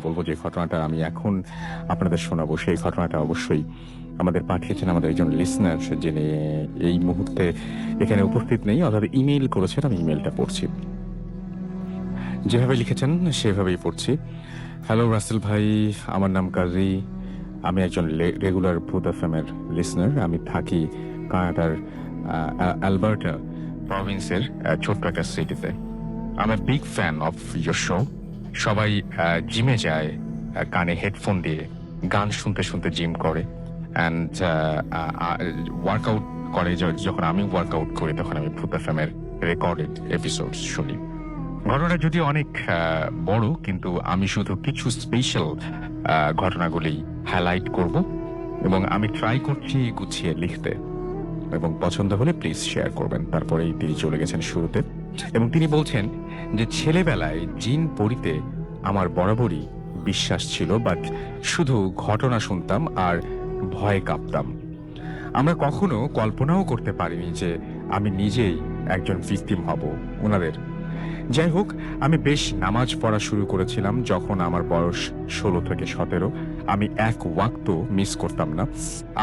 বলবো যে ঘটনাটা আমি এখন আপনাদের শোনাবো, সেই ঘটনাটা অবশ্যই আমাদের পাঠিয়েছেন আমাদের একজন লিসনার, যিনি এই মুহূর্তে এখানে উপস্থিত নেই, অর্থাৎ ইমেইল করেছেন। আমি ইমেইলটা পড়ছি, যেভাবে লিখেছেন সেভাবেই পড়ছি। হ্যালো রাসেল ভাই, আমার নাম কাজী। আমি একজন রেগুলার ভূত এফএমের লিসনার। আমি থাকি কানাডার অ্যালবার্টা প্রভিন্সের ছোট্ট একটা সিটিতে। I'm a big fan of your show. সবাই জিমে যায় কানে হেডফোন দিয়ে, গান শুনতে শুনতে জিম করে, অ্যান্ড ওয়ার্কআউট করে। যখন আমি ওয়ার্কআউট করি তখন আমি ভূত এফএমের রেকর্ডেড এপিসোড শুনি। ঘটনাটা যদিও অনেক বড়, কিন্তু আমি শুধু কিছু স্পেশাল ঘটনাগুলি হাইলাইট করব এবং আমি ট্রাই করছি গুছিয়ে লিখতে, এবং পছন্দ হলে প্লিজ শেয়ার করবেন। তারপরেই তিনি চলে গেছেন শুরুতে, এবং তিনি বলছেন যে ছেলেবেলায় জিন পড়িতে আমার বরাবরই বিশ্বাস ছিল, বাট শুধু ঘটনা শুনতাম আর ভয়ে কাঁপতাম। আমরা কখনো কল্পনাও করতে পারিনি যে আমি নিজেই একজন ভিকটিম হব ওনাদের। যাই হোক, আমি বেশ নামাজ পড়া শুরু করেছিলাম যখন আমার বয়স 16 থেকে 17। আমি এক ওয়াক্তও মিস করতাম না।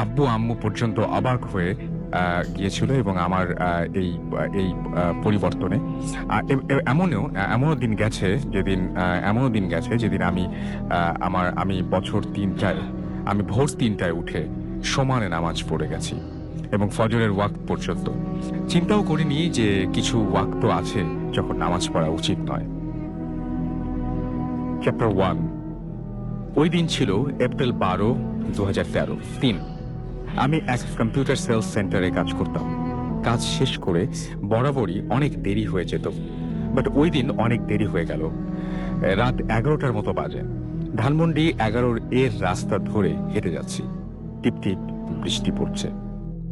আব্বু আম্মু পর্যন্ত অবাক হয়ে গিয়েছিল এবং আমার এই পরিবর্তনে এমনও দিন গেছে যেদিন আমি ভোর 3টায় উঠে সমানে নামাজ পড়ে গেছি এবং ফজরের ওয়াক্ত পর্যন্ত। চিন্তাও করিনি যে কিছু ওয়াক্ত আছে যখন নামাজ পড়া উচিত নয়। চ্যাপ্টার 1। ওই দিন ছিল এপ্রিল 12, 2013। 3। আমি এক কম্পিউটার সেলস সেন্টারে কাজ করতাম। কাজ শেষ করে বরাবরই অনেক দেরি হয়ে যেত, বাট ওই দিন অনেক দেরি হয়ে গেল। রাত 11টার মতো বাজে। ধানমন্ডি 11 এর রাস্তা ধরে হেঁটে যাচ্ছি। টিপটিপ বৃষ্টি পড়ছে,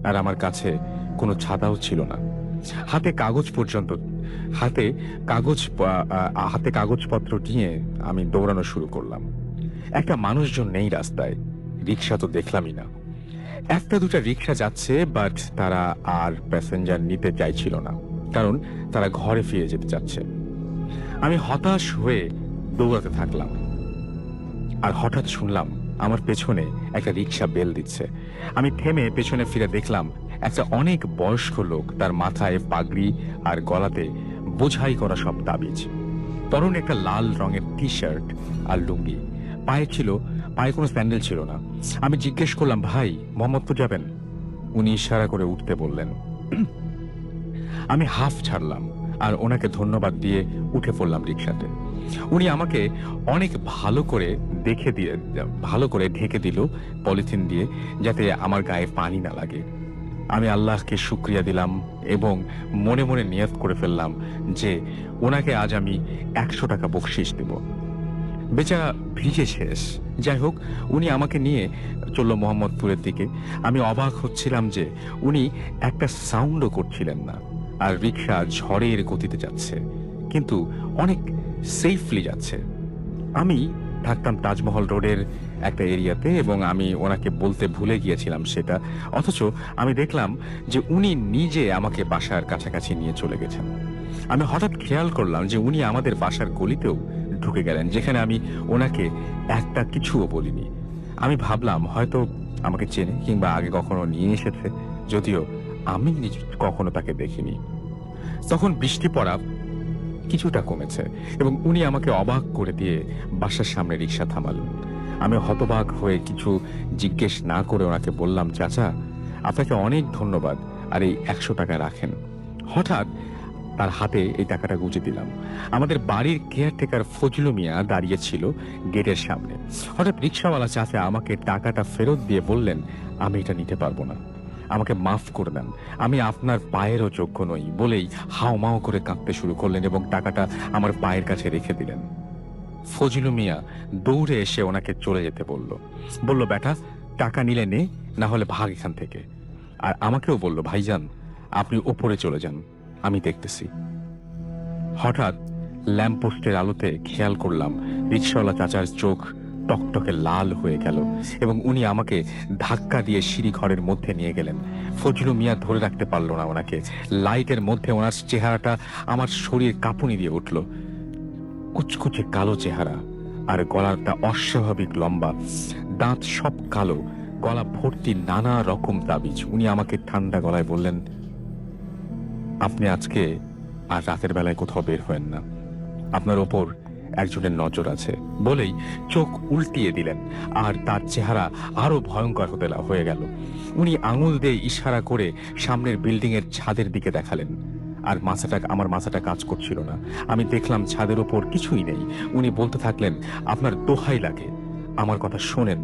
আর আমার কাছে কোনো ছাতাও ছিল না। হাতে কাগজপত্র নিয়ে আমি দৌড়ানো শুরু করলাম। একটা মানুষজন নেই রাস্তায়, রিক্সা তো দেখলামই না। একটা দুটা রিক্সা যাচ্ছে, বাট তারা আর প্যাসেঞ্জার নিতে চাইছিল না, কারণ তারা ঘরে ফিরে যেতে চাচ্ছে। আমি হতাশ হয়ে দৌড়াতে থাকলাম, আর হঠাৎ শুনলাম আমার পেছনে একটা রিক্সা বেল দিচ্ছে। আমি থেমে পেছনে ফিরে দেখলাম একটা অনেক বয়স্ক লোক, তার মাথায় পাগড়ি আর গলাতে বোঝাই করা সব তাবিজ, পরনে একটা লাল রঙের টি শার্ট আর লুঙ্গি। পায়ে কোনো স্যান্ডেল ছিল না। আমি জিজ্ঞেস করলাম, ভাই, মোহাম্মদপুর যাবেন? উনি ইশারা করে উঠতে বললেন। আমি হাফ ছাড়লাম আর ওনাকে ধন্যবাদ দিয়ে উঠে পড়লাম রিক্সাতে। উনি আমাকে অনেক ভালো করে ঢেকে দিল পলিথিন দিয়ে, যাতে আমার গায়ে পানি না লাগে। আমি আল্লাহকে শুকরিয়া দিলাম এবং মনে মনে নিয়ত করে ফেললাম যে ওনাকে আজ আমি 100 টাকা বকশিশ দেব। বেচারা ভিজে শেষ। যাই হোক, উনি আমাকে নিয়ে চলল মোহাম্মদপুরের দিকে। আমি অবাক হচ্ছিলাম যে উনি একটা সাউন্ডও করছিলেন না, আর রিক্সা ঝড়ের গতিতে যাচ্ছে, কিন্তু অনেক সেফলি যাচ্ছে। আমি থাকতাম তাজমহল রোডের একটা এরিয়াতে, এবং আমি ওনাকে বলতে ভুলে গিয়েছিলাম সেটা। অথচ আমি দেখলাম যে উনি নিজে আমাকে বাসার কাছাকাছি নিয়ে চলে গেছেন। আমি হঠাৎ খেয়াল করলাম যে উনি আমাদের বাসার গলিতেও ঢুকে গেলেন, যেখানে আমি ওনাকে একটা কিছুও বলিনি। আমি ভাবলাম হয়তো আমাকে চেনে কিংবা আগে কখনো নিয়ে এসেছে, যদিও আমি কখনো তাকে দেখিনি। তখন বৃষ্টি পড়া কিছুটা কমেছে এবং উনি আমাকে অবাক করে দিয়ে বাসার সামনে রিক্সা থামালেন। আমি হতবাক হয়ে কিছু জিজ্ঞেস না করে ওনাকে বললাম, চাচা, আপনাকে অনেক ধন্যবাদ, আর এই 100 টাকা রাখেন। হঠাৎ তার হাতে এই টাকাটা গুঁজে দিলাম। আমাদের বাড়ির কেয়ারটেকার ফজলু মিয়া দাঁড়িয়ে ছিল গেটের সামনে। হঠাৎ রিক্সাওয়ালা চাচা আমাকে টাকাটা ফেরত দিয়ে বললেন, আমি এটা নিতে পারবো না, আমাকে মাফ করে দেন, আমি আপনার পায়েরও যোগ্য নই, বলেই হাওমাও করে কাঁদতে শুরু করলেন এবং টাকাটা আমার পায়ের কাছে রেখে দিলেন। ফজলু মিয়া দৌড়ে এসে ওনাকে চলে যেতে বলল, বেটা, টাকা নিলে নে, না হলে ভাগ এখান থেকে। আর আমাকেও বলল, ভাইজান, আপনি ওপরে চলে যান, আমি দেখতেছি। হঠাৎ ল্যাম্পপোস্টের আলোতে খেয়াল করলাম রিক্সাওয়ালা চাচার চোখ টকটকে লাল হয়ে গেল এবং উনি আমাকে ধাক্কা দিয়ে সিঁড়ি ঘরের মধ্যে নিয়ে গেলেন। ফজলু মিয়া ধরে রাখতে পারল না ওনাকে। লাইটের মধ্যে ওনার চেহারাটা আমার শরীর কাঁপুনি দিয়ে উঠল। কুচকুচে কালো চেহারা, আর গলাটা অস্বাভাবিক লম্বা, দাঁত সব কালো, গলা ভর্তি নানা রকম তাবিজ। উনি আমাকে ঠান্ডা গলায় বললেন, আপনি আজকে আর রাতের বেলায় কোথাও বের হয়েন না, আপনার ওপর একজনের নজর আছে। বলেই চোখ উল্টিয়ে দিলেন, আর তার চেহারা আরো ভয়ঙ্কর হয়ে গেল। উনি আঙুল দিয়ে ইশারা করে সামনের বিল্ডিং এর ছাদের দিকে দেখালেন। আর আমার মাথাটা কাজ করছিল না। আমি দেখলাম ছাদের ওপর কিছুই নেই। উনি বলতে থাকলেন, আপনার দোহাই লাগে, আমার কথা শোনেন।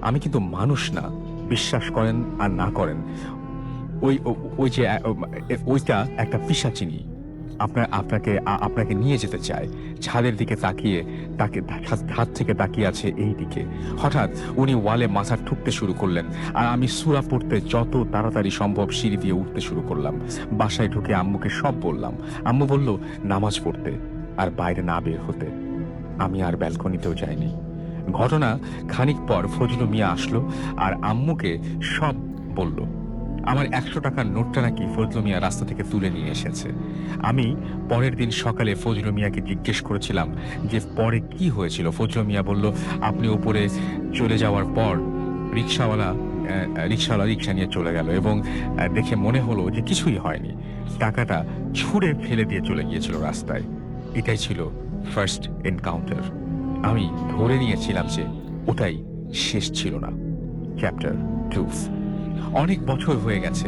আমি কিন্তু মানুষ না, বিশ্বাস করেন আর না করেন। ওই ওই যে ওইটা একটা পিশাচিনী আপনাকে নিয়ে যেতে চায়। ছাদের দিকে তাকিয়ে তাকে হাত থেকে তাকিয়ে আছে এই দিকে। হঠাৎ উনি ওয়ালে মাথা ঠুকতে শুরু করলেন, আর আমি সূরা পড়তে যত তাড়াতাড়ি সম্ভব সিঁড়ি দিয়ে উঠতে শুরু করলাম। বাসায় ঢুকে আম্মুকে সব বললাম। আম্মু বলল নামাজ পড়তে আর বাইরে না বের হতে। আমি আর ব্যালকনিতেও যাইনি। ঘটনা খানিক পর ফজলু মিয়া আসলো আর আম্মুকে সব বলল। আমার 100 টাকার নোটটা নাকি ফজলু মিয়া রাস্তা থেকে তুলে নিয়ে এসেছে। আমি পরের দিন সকালে ফজলু মিয়াকে জিজ্ঞেস করেছিলাম যে পরে কি হয়েছিল। ফজলু মিয়া বলল, আপনি উপরে চলে যাওয়ার পর রিক্সাওয়ালা রিক্সা নিয়ে চলে গেল এবং দেখে মনে হলো যে কিছুই হয়নি। টাকাটা ছুঁড়ে ফেলে দিয়ে চলে গিয়েছিল রাস্তায়। এটাই ছিল ফার্স্ট এনকাউন্টার। আমি ধরে নিয়েছিলাম যে ওটাই শেষ ছিল না। চ্যাপ্টার 2। অনেক বছর হয়ে গেছে,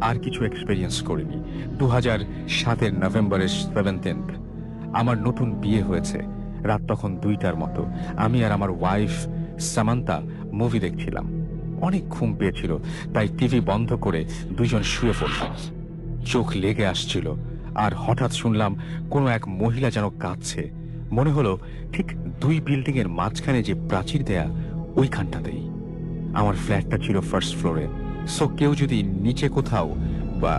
আর কিছু এক্সপেরিয়েন্স করিনি। 2007 নভেম্বরের 17 আমার নতুন বিয়ে হয়েছে। রাত তখন 2টার মতো। আমি আর আমার ওয়াইফ সামান্তা মুভি দেখছিলাম। অনেক ঘুম পেয়েছিল, তাই টিভি বন্ধ করে দুইজন শুয়ে পড়লাম। চোখ লেগে আসছিল, আর হঠাৎ শুনলাম কোনো এক মহিলা যেন কাঁদছে। মনে হলো ঠিক 2 বিল্ডিং এর মাঝখানে যে প্রাচীর দেয়া ওইখানটাতেই। আমার ফ্ল্যাটটা ছিল ফার্স্ট ফ্লোরে, সো কেউ যদি নিচে কোথাও বা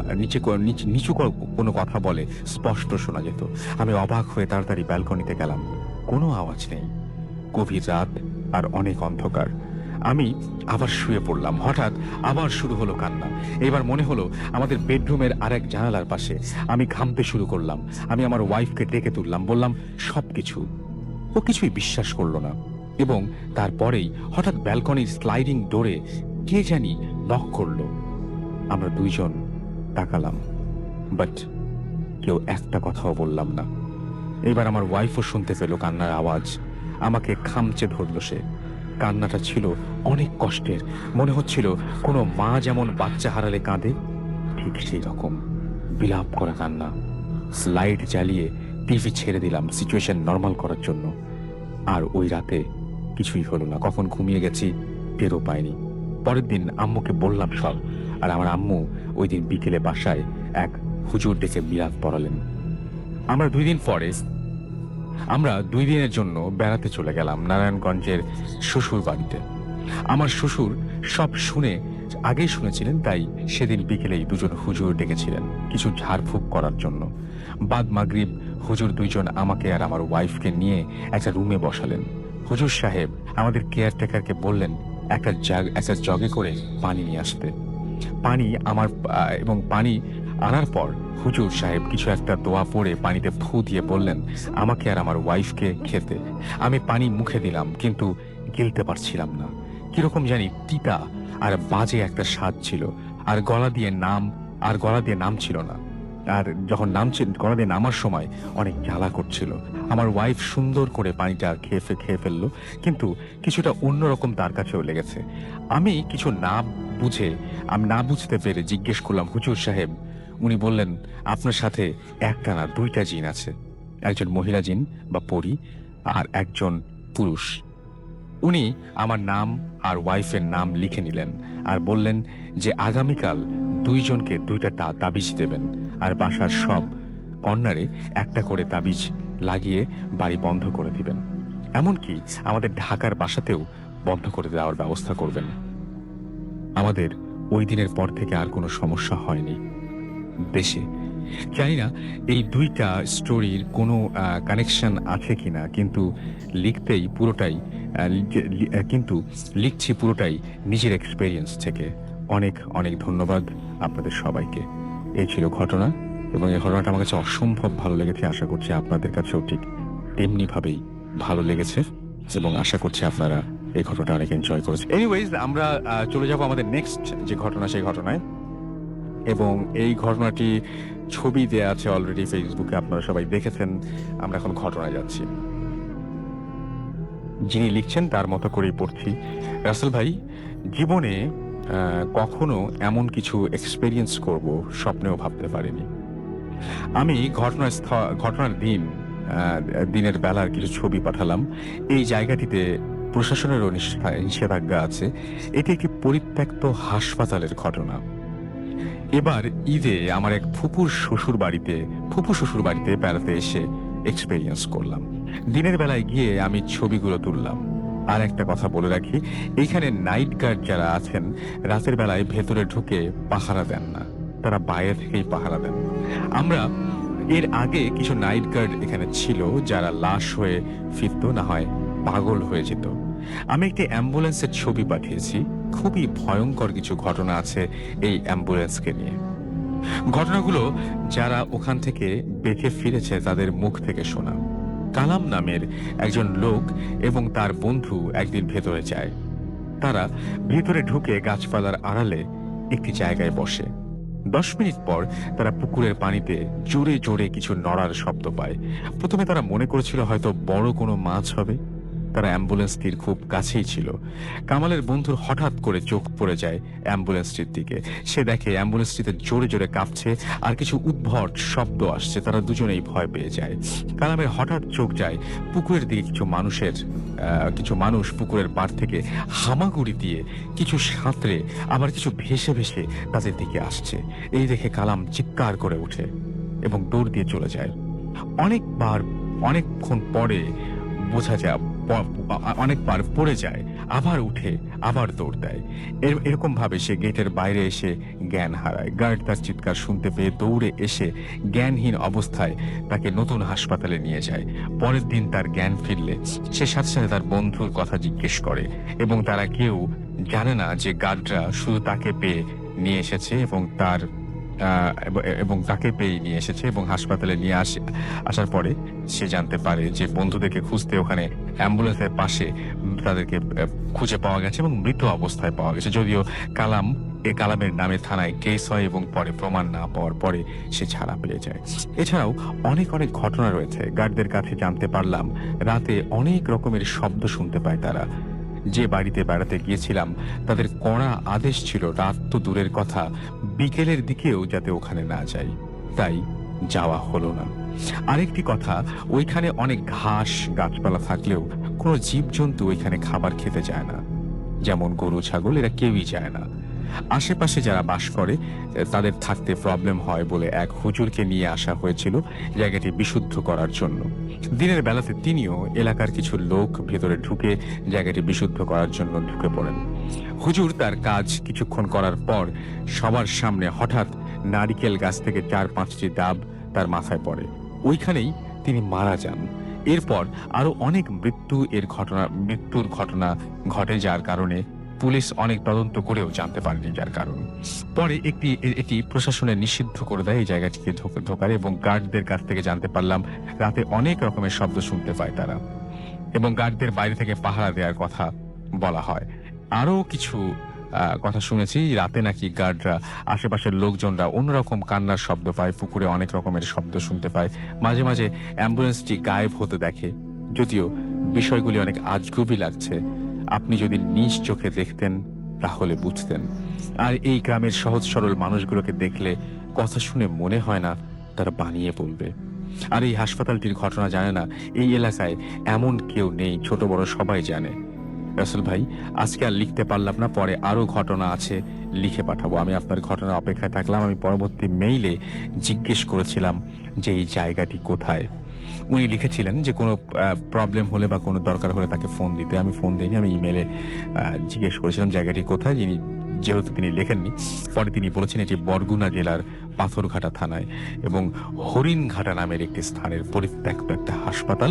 নিচু কোনো কথা বলে স্পষ্ট শোনা যেত। আমি অবাক হয়ে তাড়াতাড়ি ব্যালকনিতে গেলাম। কোনো আওয়াজ নেই। গভীর রাত আর অনেক অন্ধকার। আমি আবার শুয়ে পড়লাম। হঠাৎ আবার শুরু হলো কান্না। এবার মনে হলো আমাদের বেডরুমের আরেক জানালার পাশে। আমি ঘামতে শুরু করলাম। আমি আমার ওয়াইফকে ডেকে তুললাম, বললাম সবকিছু। ও কিছুই বিশ্বাস করলো না। এবং তারপরেই হঠাৎ ব্যালকনির স্লাইডিং ডোরে কে জানি নক করলো। আমরা দুইজন তাকালাম, বাট কেউ একটা কথাও বললাম না। এবার আমার ওয়াইফও শুনতে পেল কান্নার আওয়াজ। আমাকে খামচে ধরলো সে। কান্নাটা ছিল অনেক কষ্টের। মনে হচ্ছিল কোনো মা যেমন বাচ্চা হারালে কাঁদে, ঠিক সেই রকম বিলাপ করা কান্না। স্লাইড জ্বালিয়ে টিভি ছেড়ে দিলাম সিচুয়েশন নর্মাল করার জন্য। আর ওই রাতে কিছুই হলো না। কখন ঘুমিয়ে গেছি টেরও পাইনি। পরের দিন আম্মুকে বললাম সব, আর আমার আম্মু ওই দিন বিকেলে বাসায় এক হুজুর ডেকে মিলাদ পড়ালেন। আমরা 2 দিনের জন্য বেড়াতে চলে গেলাম নারায়ণগঞ্জের শ্বশুর বাড়িতে। আমার শ্বশুর সব আগেই শুনেছিলেন, তাই সেদিন বিকেলেই দুজন হুজুর ডেকেছিলেন কিছু ঝাড়ফুঁক করার জন্য। বাদ মাগরিব হুজুর দুইজন আমাকে আর আমার ওয়াইফকে নিয়ে একটা রুমে বসালেন। হুজুর সাহেব আমাদের কেয়ারটেকারকে বললেন একটা জগে করে পানি নিয়ে আসতে। পানি আনার পর হুজুর সাহেব কিছু একটা দোয়া পড়ে পানিতে ফু দিয়ে বললেন আমাকে আর আমার ওয়াইফকে খেতে। আমি পানি মুখে দিলাম, কিন্তু গিলতে পারছিলাম না। কিরকম জানি তিতা আর বাজে একটা স্বাদ ছিল, আর গলা দিয়ে নামছিল না। আর যখন গলা দিয়ে নামার সময় অনেক জ্বালা করছিল। আমার ওয়াইফ সুন্দর করে পানিটা খেয়ে ফেললো, কিন্তু কিছুটা অন্যরকম তার কাছেও লেগেছে। আমি না বুঝতে পেরে জিজ্ঞেস করলাম, হুজুর সাহেব? উনি বললেন, আপনার সাথে একটা না 2টা জিন আছে, একজন মহিলা জিন বা পরী আর একজন পুরুষ। উনি আমার নাম আর ওয়াইফের নাম লিখে নিলেন আর বললেন যে আগামীকাল 2 জনকে 2টা তাবিজ দেবেন, আর বাসার সব কর্নারে একটা করে তাবিজ লাগিয়ে বাড়ি বন্ধ করে দিবেন। এমনকি আমাদের ঢাকার বাসাতেও বন্ধ করে দেওয়ার ব্যবস্থা করবেন। আমাদের ওই দিনের পর থেকে আর কোনো সমস্যা হয়নি দেশে। জানি না এই 2টা স্টোরির কোনো কানেকশন আছে কিনা, কিন্তু লিখছি পুরোটাই নিজের এক্সপেরিয়েন্স থেকে। অনেক অনেক ধন্যবাদ আপনাদের সবাইকে। এই ছিল ঘটনা, এবং এই ঘটনাটা আমার কাছে অসম্ভব ভালো লেগেছে। আশা করছি আপনাদের কাছেও ঠিক তেমনি ভাবেই ভালো লেগেছে এবং আশা করছি আপনারা এই ঘটনাটা অনেক এনজয় করেছেন। এনিওয়েজ, আমরা চলে যাব আমাদের নেক্সট যে ঘটনা, সেই ঘটনায়। এবং এই ঘটনাটি ছবি দেয়া আছে অলরেডি ফেসবুকে, আপনারা সবাই দেখেছেন। আমরা এখন ঘটনায় যাচ্ছি। যিনি লিখছেন তার মতো করেই পড়ছি। রাসেল ভাই, জীবনে কখনো এমন কিছু এক্সপেরিয়েন্স করব স্বপ্নেও ভাবতে পারিনি। আমি ঘটনার দিনের বেলার কিছু ছবি পাঠালাম। এই জায়গাটিতে প্রশাসনেরও নিষেধাজ্ঞা আছে। এটি একটি পরিত্যক্ত হাসপাতালের ঘটনা। এবার ঈদে আমার এক ফুপু শ্বশুর বাড়িতে বেড়াতে এসে এক্সপেরিয়েন্স করলাম। দিনের বেলায় গিয়ে আমি ছবিগুলো তুললাম। আর একটা কথা বলে রাখি, এইখানে নাইট গার্ড যারা আছেন রাতের বেলায় ভেতরে ঢুকে পাহারা দেন না, তারা বাইরে থেকেই পাহারা দেন। আমরা এর আগে কিছু নাইট গার্ড এখানে ছিল যারা লাশ হয়ে ফিরত, না হয় পাগল হয়ে যেত। আমি একটি অ্যাম্বুলেন্সের ছবি পাঠিয়েছি। খুবই ভয়ঙ্কর কিছু ঘটনা আছে এই অ্যাম্বুলেন্সকে নিয়ে। ঘটনাগুলো যারা ওখান থেকে বেঁচে ফিরেছে তাদের মুখ থেকে শোনা। কালাম নামের একজন লোক এবং তার বন্ধু একদিন ভেতরে যায়। তারা ভিতরে ঢুকে গাছপালার আড়ালে একটি জায়গায় বসে। 10 মিনিট পর তারা পুকুরের পানিতে জোরে জোরে কিছু নড়ার শব্দ পায়। প্রথমে তারা মনে করেছিল হয়তো বড় কোনো মাছ হবে। তারা অ্যাম্বুলেন্সটির খুব কাছেই ছিল। কামালের বন্ধুর হঠাৎ করে চোখ পড়ে যায় অ্যাম্বুলেন্সটির দিকে। সে দেখে অ্যাম্বুলেন্সটিতে জোরে জোরে কাঁপছে আর কিছু উদ্ভট শব্দ আসছে। তারা দুজনেই ভয় পেয়ে যায়। কালামের হঠাৎ চোখ যায় পুকুরের দিকে। কিছু মানুষ পুকুরের পাড় থেকে হামাগুড়ি দিয়ে, কিছু সাঁতরে, আবার কিছু ভেসে ভেসে তাদের দিকে আসছে। এই দেখে কালাম চিৎকার করে ওঠে এবং দৌড় দিয়ে চলে যায়। অনেকক্ষণ পরে বোঝা যায়, অনেকবার পড়ে যায়, আবার উঠে আবার দৌড় দেয়। এরকম ভাবে সে গেটের বাইরে এসে জ্ঞান হারায়। গার্ড তার চিৎকার শুনতে পেয়ে দৌড়ে এসে জ্ঞানহীন অবস্থায় তাকে নতুন হাসপাতালে নিয়ে যায়। পরের দিন তার জ্ঞান ফিরলে সে সাথে সাথে তার বন্ধুর কথা জিজ্ঞেস করে এবং তারা কেউ জানে না যে গার্ডরা শুধু তাকে পেয়ে নিয়ে এসেছে এবং তাকে পেয়ে নিয়ে এসেছে এবং হাসপাতালে নিয়ে আসার পরে সে জানতে পারে যে বন্ধুদেরকে খুঁজতে ওখানে অ্যাম্বুলেন্সের পাশে তাদেরকে খুঁজে পাওয়া গেছে এবং মৃত অবস্থায় পাওয়া গেছে। যদিও কালামের নামে থানায় কেস হয় এবং পরে প্রমাণ না পাওয়ার পরে সে ছাড়া পেয়ে যায়। এছাড়াও অনেক ঘটনা রয়েছে। গার্ডদের কাছে জানতে পারলাম রাতে অনেক রকমের শব্দ শুনতে পায় তারা। যে বাড়িতে বেড়াতে গিয়েছিলাম তাদের কড়া আদেশ ছিল রাত তো দূরের কথা, বিকেলের দিকেও যাতে ওখানে না যাই। তাই যাওয়া হলো না। আরেকটি কথা, ওইখানে অনেক ঘাস গাছপালা থাকলেও কোনো জীবজন্তু ওইখানে খাবার খেতে যায় না। যেমন গরু ছাগল, এরা কেউই যায় না। আশেপাশে যারা বাস করে তাদের থাকতে প্রবলেম হয় বলে এক হুজুরকে নিয়ে আসা হয়েছিল জায়গাটি বিশুদ্ধ করার জন্য। দিনের বেলাতে তিনিও এলাকার কিছু লোক ভেতরে ঢুকে জায়গাটি বিশুদ্ধ করার জন্য ঢুকে পড়েন। হুজুর তার কাজ কিছুক্ষণ করার পর সবার সামনে হঠাৎ নারিকেল গাছ থেকে 4-5টি ডাব তার মাথায় পড়ে। ওইখানেই তিনি মারা যান। এরপর আরো অনেক মৃত্যুর ঘটনা ঘটে, যার কারণে পুলিশ অনেক তদন্ত করেও জানতে পারেনি যার কারণ। পরে এটি প্রশাসনে নিষিদ্ধ করে দেয় এই জায়গাটিকে ঢোকার, এবং গার্ডদের কাছ থেকে জানতে পারলাম রাতে অনেক রকমের শব্দ শুনতে পায় তারা এবং গার্ডদের বাইরে থেকে পাহারা দেওয়ার কথা বলা হয়। আরো কিছু কথা শুনেছি রাতে নাকি গার্ডরা আশেপাশের লোকজনরা অন্যরকম কান্নার শব্দ পায়, পুকুরে অনেক রকমের শব্দ শুনতে পায়, মাঝে মাঝে অ্যাম্বুলেন্সটি গায়েব হতে দেখে। যদিও বিষয়গুলি অনেক আজগুবি লাগছে, আপনি যদি নিজ চোখে দেখতেন তাহলে বুঝতেন। আর এই গ্রামের সহজ সরল মানুষগুলোকে দেখলে কথা শুনে মনে হয় না তারা বানিয়ে বলবে। আর এই হাসপাতালটির ঘটনা জানে না এই এলাকায় এমন কেউ নেই, ছোট বড় সবাই জানে। রাসেল ভাই, আজকে আর লিখতে পারলাম না, পরে আরো ঘটনা আছে, লিখে পাঠাবো। আমি আপনার ঘটনার অপেক্ষায় থাকলাম। আমি পরবর্তী মেইলে জিজ্ঞেস করেছিলাম যে এই জায়গাটি কোথায়। উনি লিখেছিলেন যে কোনো প্রবলেম হলে বা কোনো দরকার হলে তাকে ফোন দিতে। আমি ফোন দিইনি, আমি ইমেলে জিজ্ঞেস করেছিলাম জায়গাটি কোথায়। যেহেতু তিনি লেখেননি, পরে তিনি বলেছেন এটি বরগুনা জেলার পাথরঘাটা থানায় এবং হরিণঘাটা নামের একটি স্থানের পরিত্যক্ত একটা হাসপাতাল।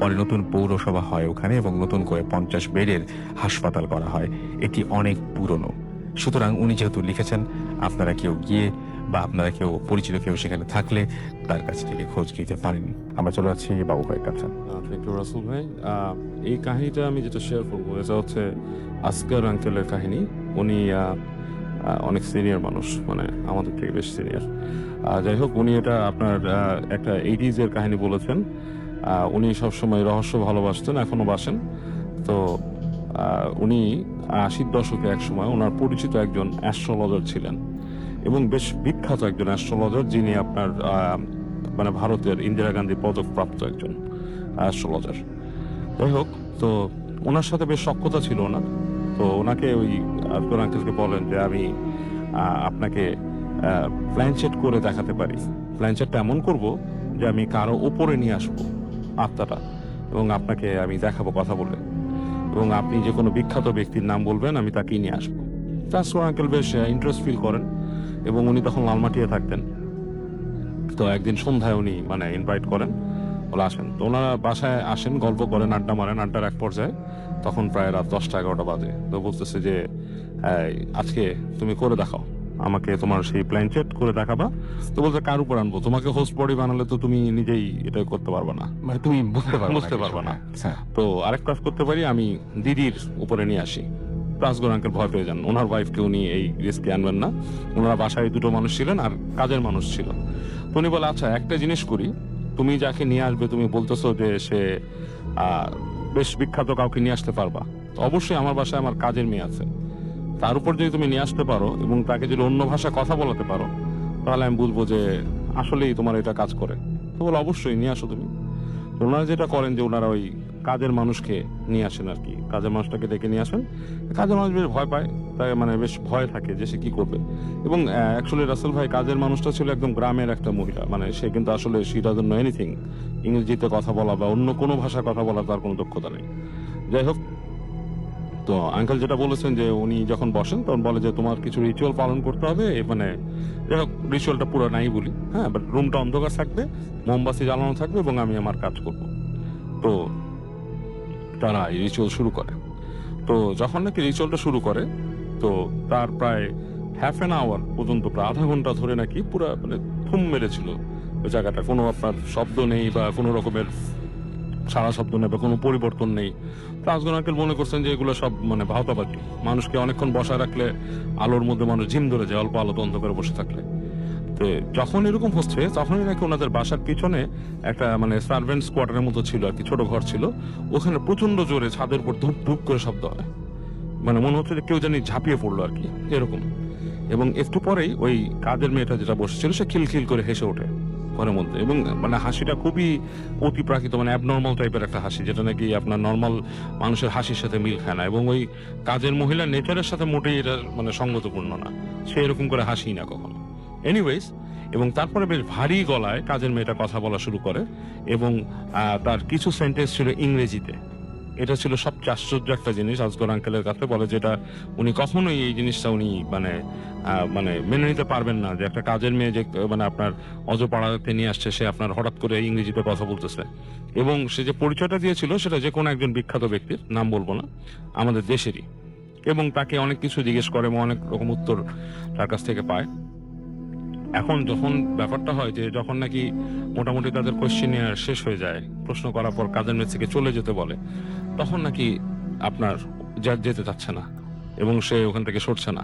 পরে নতুন পৌরসভা হয় ওখানে এবং নতুন করে 50 বেডের হাসপাতাল করা হয়। এটি অনেক পুরনো। সুতরাং উনি যেহেতু লিখেছেন, আপনারা কেউ গিয়ে বা আপনারা কেউ পরিচিত কেউ সেখানে থাকলে তার কাছ থেকে খোঁজ নিতে পারেন। আমরা চলে যাচ্ছি বাবু ভাইয়ের কাছে। থ্যাংক ইউ রাসেল ভাই। এই কাহিনীটা আমি যেটা শেয়ার করবো এটা হচ্ছে আসকার আঙ্কেলের কাহিনী। উনি অনেক সিনিয়র মানুষ, মানে আমাদের থেকে বেশ সিনিয়র। যাই হোক, উনি এটা আপনার একটা 80s এর কাহিনী বলেছেন। উনি সবসময় রহস্য ভালোবাসতেন, এখনো বাসেন। তো উনি 80-র দশকে এক সময় ওনার পরিচিত একজন অ্যাস্ট্রোলজার ছিলেন, এবং বেশ বিখ্যাত একজন অ্যাস্ট্রোলজার, যিনি আপনার মানে ভারতের ইন্দিরা গান্ধী পদকপ্রাপ্ত একজন অ্যাস্ট্রোলজার। যাই হোক, তো ওনার সাথে বেশ সখ্যতা ছিল ওনার। তো ওনাকে ওই আসগর আঙ্কেলকে বলেন যে আমি আপনাকে প্ল্যানচেট করে দেখাতে পারি। প্ল্যানচেটটা এমন করব যে আমি কারো ওপরে নিয়ে আসবো আত্মাটা, এবং আপনাকে আমি দেখাবো কথা বলে, এবং আপনি যে কোনো বিখ্যাত ব্যক্তির নাম বলবেন, আমি তাকেই নিয়ে আসবো। আসগর আঙ্কেল বেশ ইন্টারেস্ট ফিল করেন, এবং উনি তখন লালমাটিয়ে থাকতেন। তো একদিন সন্ধ্যায় উনি মানে ইনভাইট করেন, বলে আসেন। তো ওনারা বাসায় আসেন, গল্প করেন, আড্ডা মারেন। আড্ডার এক পর্যায়ে তখন প্রায় রাত 10টা-11টা বাজে। তো বলতেছে যে আজকে তুমি করে দেখাও, আমাকে তোমার সেই প্ল্যানচেট করে দেখাবা। তো বলতে কার উপর আনবো, তোমাকে হোস্ট বডি বানালে তো তুমি নিজেই এটা করতে পারবা না, মানে তুমি বুঝতে বুঝতে পারবা না। হ্যাঁ। তো আরেক কাজ করতে পারি, আমি দিদির উপরে নিয়ে আসি। আসগর আঙ্কেল ভয় পেয়ে যান, ওনার ওয়াইফকে উনি এই রিস্কে আনবেন না। ওনারা বাসায় দুটো মানুষ ছিলেন আর কাজের মানুষ ছিল। তো উনি বলে, আচ্ছা একটা জিনিস করি, তুমি যাকে নিয়ে আসবে, তুমি বলতেছো যে সে বেশ বিখ্যাত কাউকে নিয়ে আসতে পারবা, তো অবশ্যই আমার বাসায় আমার কাজের মেয়ে আছে, তার উপর যদি তুমি নিয়ে আসতে পারো এবং তাকে যদি অন্য ভাষায় কথা বলাতে পারো, তাহলে আমি বুঝবো যে আসলেই তোমার এটা কাজ করে। তো বলে অবশ্যই নিয়ে আসো তুমি। তো ওনারা যেটা করেন যে ওনারা ওই কাজের মানুষকে নিয়ে আসেন আর কি, কাজের মানুষটাকে ডেকে নিয়ে আসেন। কাজের মানুষ বেশ ভয় পায়, তাই মানে বেশ ভয় থাকে যে সে কি করবে। এবং অ্যাকচুয়ালি রাসেল ভাই, কাজের মানুষটা ছিল একদম গ্রামের একটা মহিলা, মানে সে কিন্তু আসলে শি ডাজন্ট নো এনিথিং। ইংরেজিতে কথা বলা বা অন্য কোনো ভাষায় কথা বলার তার কোনো দক্ষতা নেই। যাই হোক, তো আঙ্কেল যেটা বলেছেন যে উনি যখন বসেন তখন বলে যে তোমার কিছু রিচুয়াল পালন করতে হবে, মানে যাই হোক রিচুয়ালটা পুরো নাই বলি, হ্যাঁ, বাট রুমটা অন্ধকার থাকবে, মোমবাতি জ্বালানো থাকবে, এবং আমি আমার কাজ করব। তো তারা এই রিচুয়াল শুরু করে। তো যখন নাকি রিচুয়ালটা শুরু করে, তো তার প্রায় হাফ অ্যান আওয়ার পর্যন্ত, প্রায় আধা ঘন্টা ধরে নাকি পুরা মানে থুম মেরেছিল ওই জায়গাটা। কোনো আপনার শব্দ নেই বা কোনো রকমের সারা শব্দ নেই বা কোনো পরিবর্তন নেই। তো আসগর আঙ্কেল মনে করছেন যে এগুলো সব মানে ভাওতাবাজি। মানুষকে অনেকক্ষণ বসায় রাখলে আলোর মধ্যে মানুষ ঝিম ধরে যায়, অল্প আলোতে অন্ধকারে বসে থাকলে। তো যখন এরকম হচ্ছে, তখনই নাকি ওনাদের বাসার পিছনে একটা মানে সার্ভেন্টস কোয়ার্টারের মতো ছিল আর কি, ছোট ঘর ছিল। ওখানে প্রচন্ড জোরে ছাদের উপর ধূপ ধূপ করে শব্দ হয়, মানে মনে হচ্ছে যে কেউ জানি ঝাঁপিয়ে পড়লো আর কি, এরকম। এবং একটু পরেই ওই কাজের মেয়েটা যেটা বসেছিল, সে খিলখিল করে হেসে ওঠে ঘরের মধ্যে, এবং মানে হাসিটা খুবই অতিপ্রাকৃত, মানে অ্যাবনর্মাল টাইপের একটা হাসি, যেটা নাকি আপনার নর্মাল মানুষের হাসির সাথে মিল খায় না, এবং ওই কাজের মহিলার নেচারের সাথে মোটেই এটা মানে সঙ্গতপূর্ণ না। সে এরকম করে হাসি না কখনো। এনিওয়েজ, এবং তারপরে বেশ ভারী গলায় কাজের মেয়েটা কথা বলা শুরু করে, এবং তার কিছু সেন্টেন্স ছিল ইংরেজিতে। এটা ছিল সবচেয়ে আশ্চর্য একটা জিনিস আসগর আঙ্কেলের কাছে। বলে যেটা উনি কখনোই এই জিনিসটা উনি মানে মানে মেনে নিতে পারবেন না, যে একটা কাজের মেয়ে যে মানে আপনার অজপাড়াতে নিয়ে আসছে, সে আপনার হঠাৎ করে ইংরেজিতে কথা বলতেছে। এবং সে যে পরিচয়টা দিয়েছিল সেটা যে কোনো একজন বিখ্যাত ব্যক্তির, নাম বলবো না, আমাদের দেশেরই। এবং তাকে অনেক কিছু জিজ্ঞেস করে এবং অনেক রকম উত্তর তার কাছ থেকে পায়। এখন যখন ব্যাপারটা হয় যে যখন নাকি মোটামুটি তাদের কোয়েশ্চেনিয়ার শেষ হয়ে যায়, প্রশ্ন করার পর কাজের মেয়ে থেকে চলে যেতে বলে, তখন নাকি আপনার যেতে চাচ্ছে না, এবং সে ওখান থেকে সরছে না।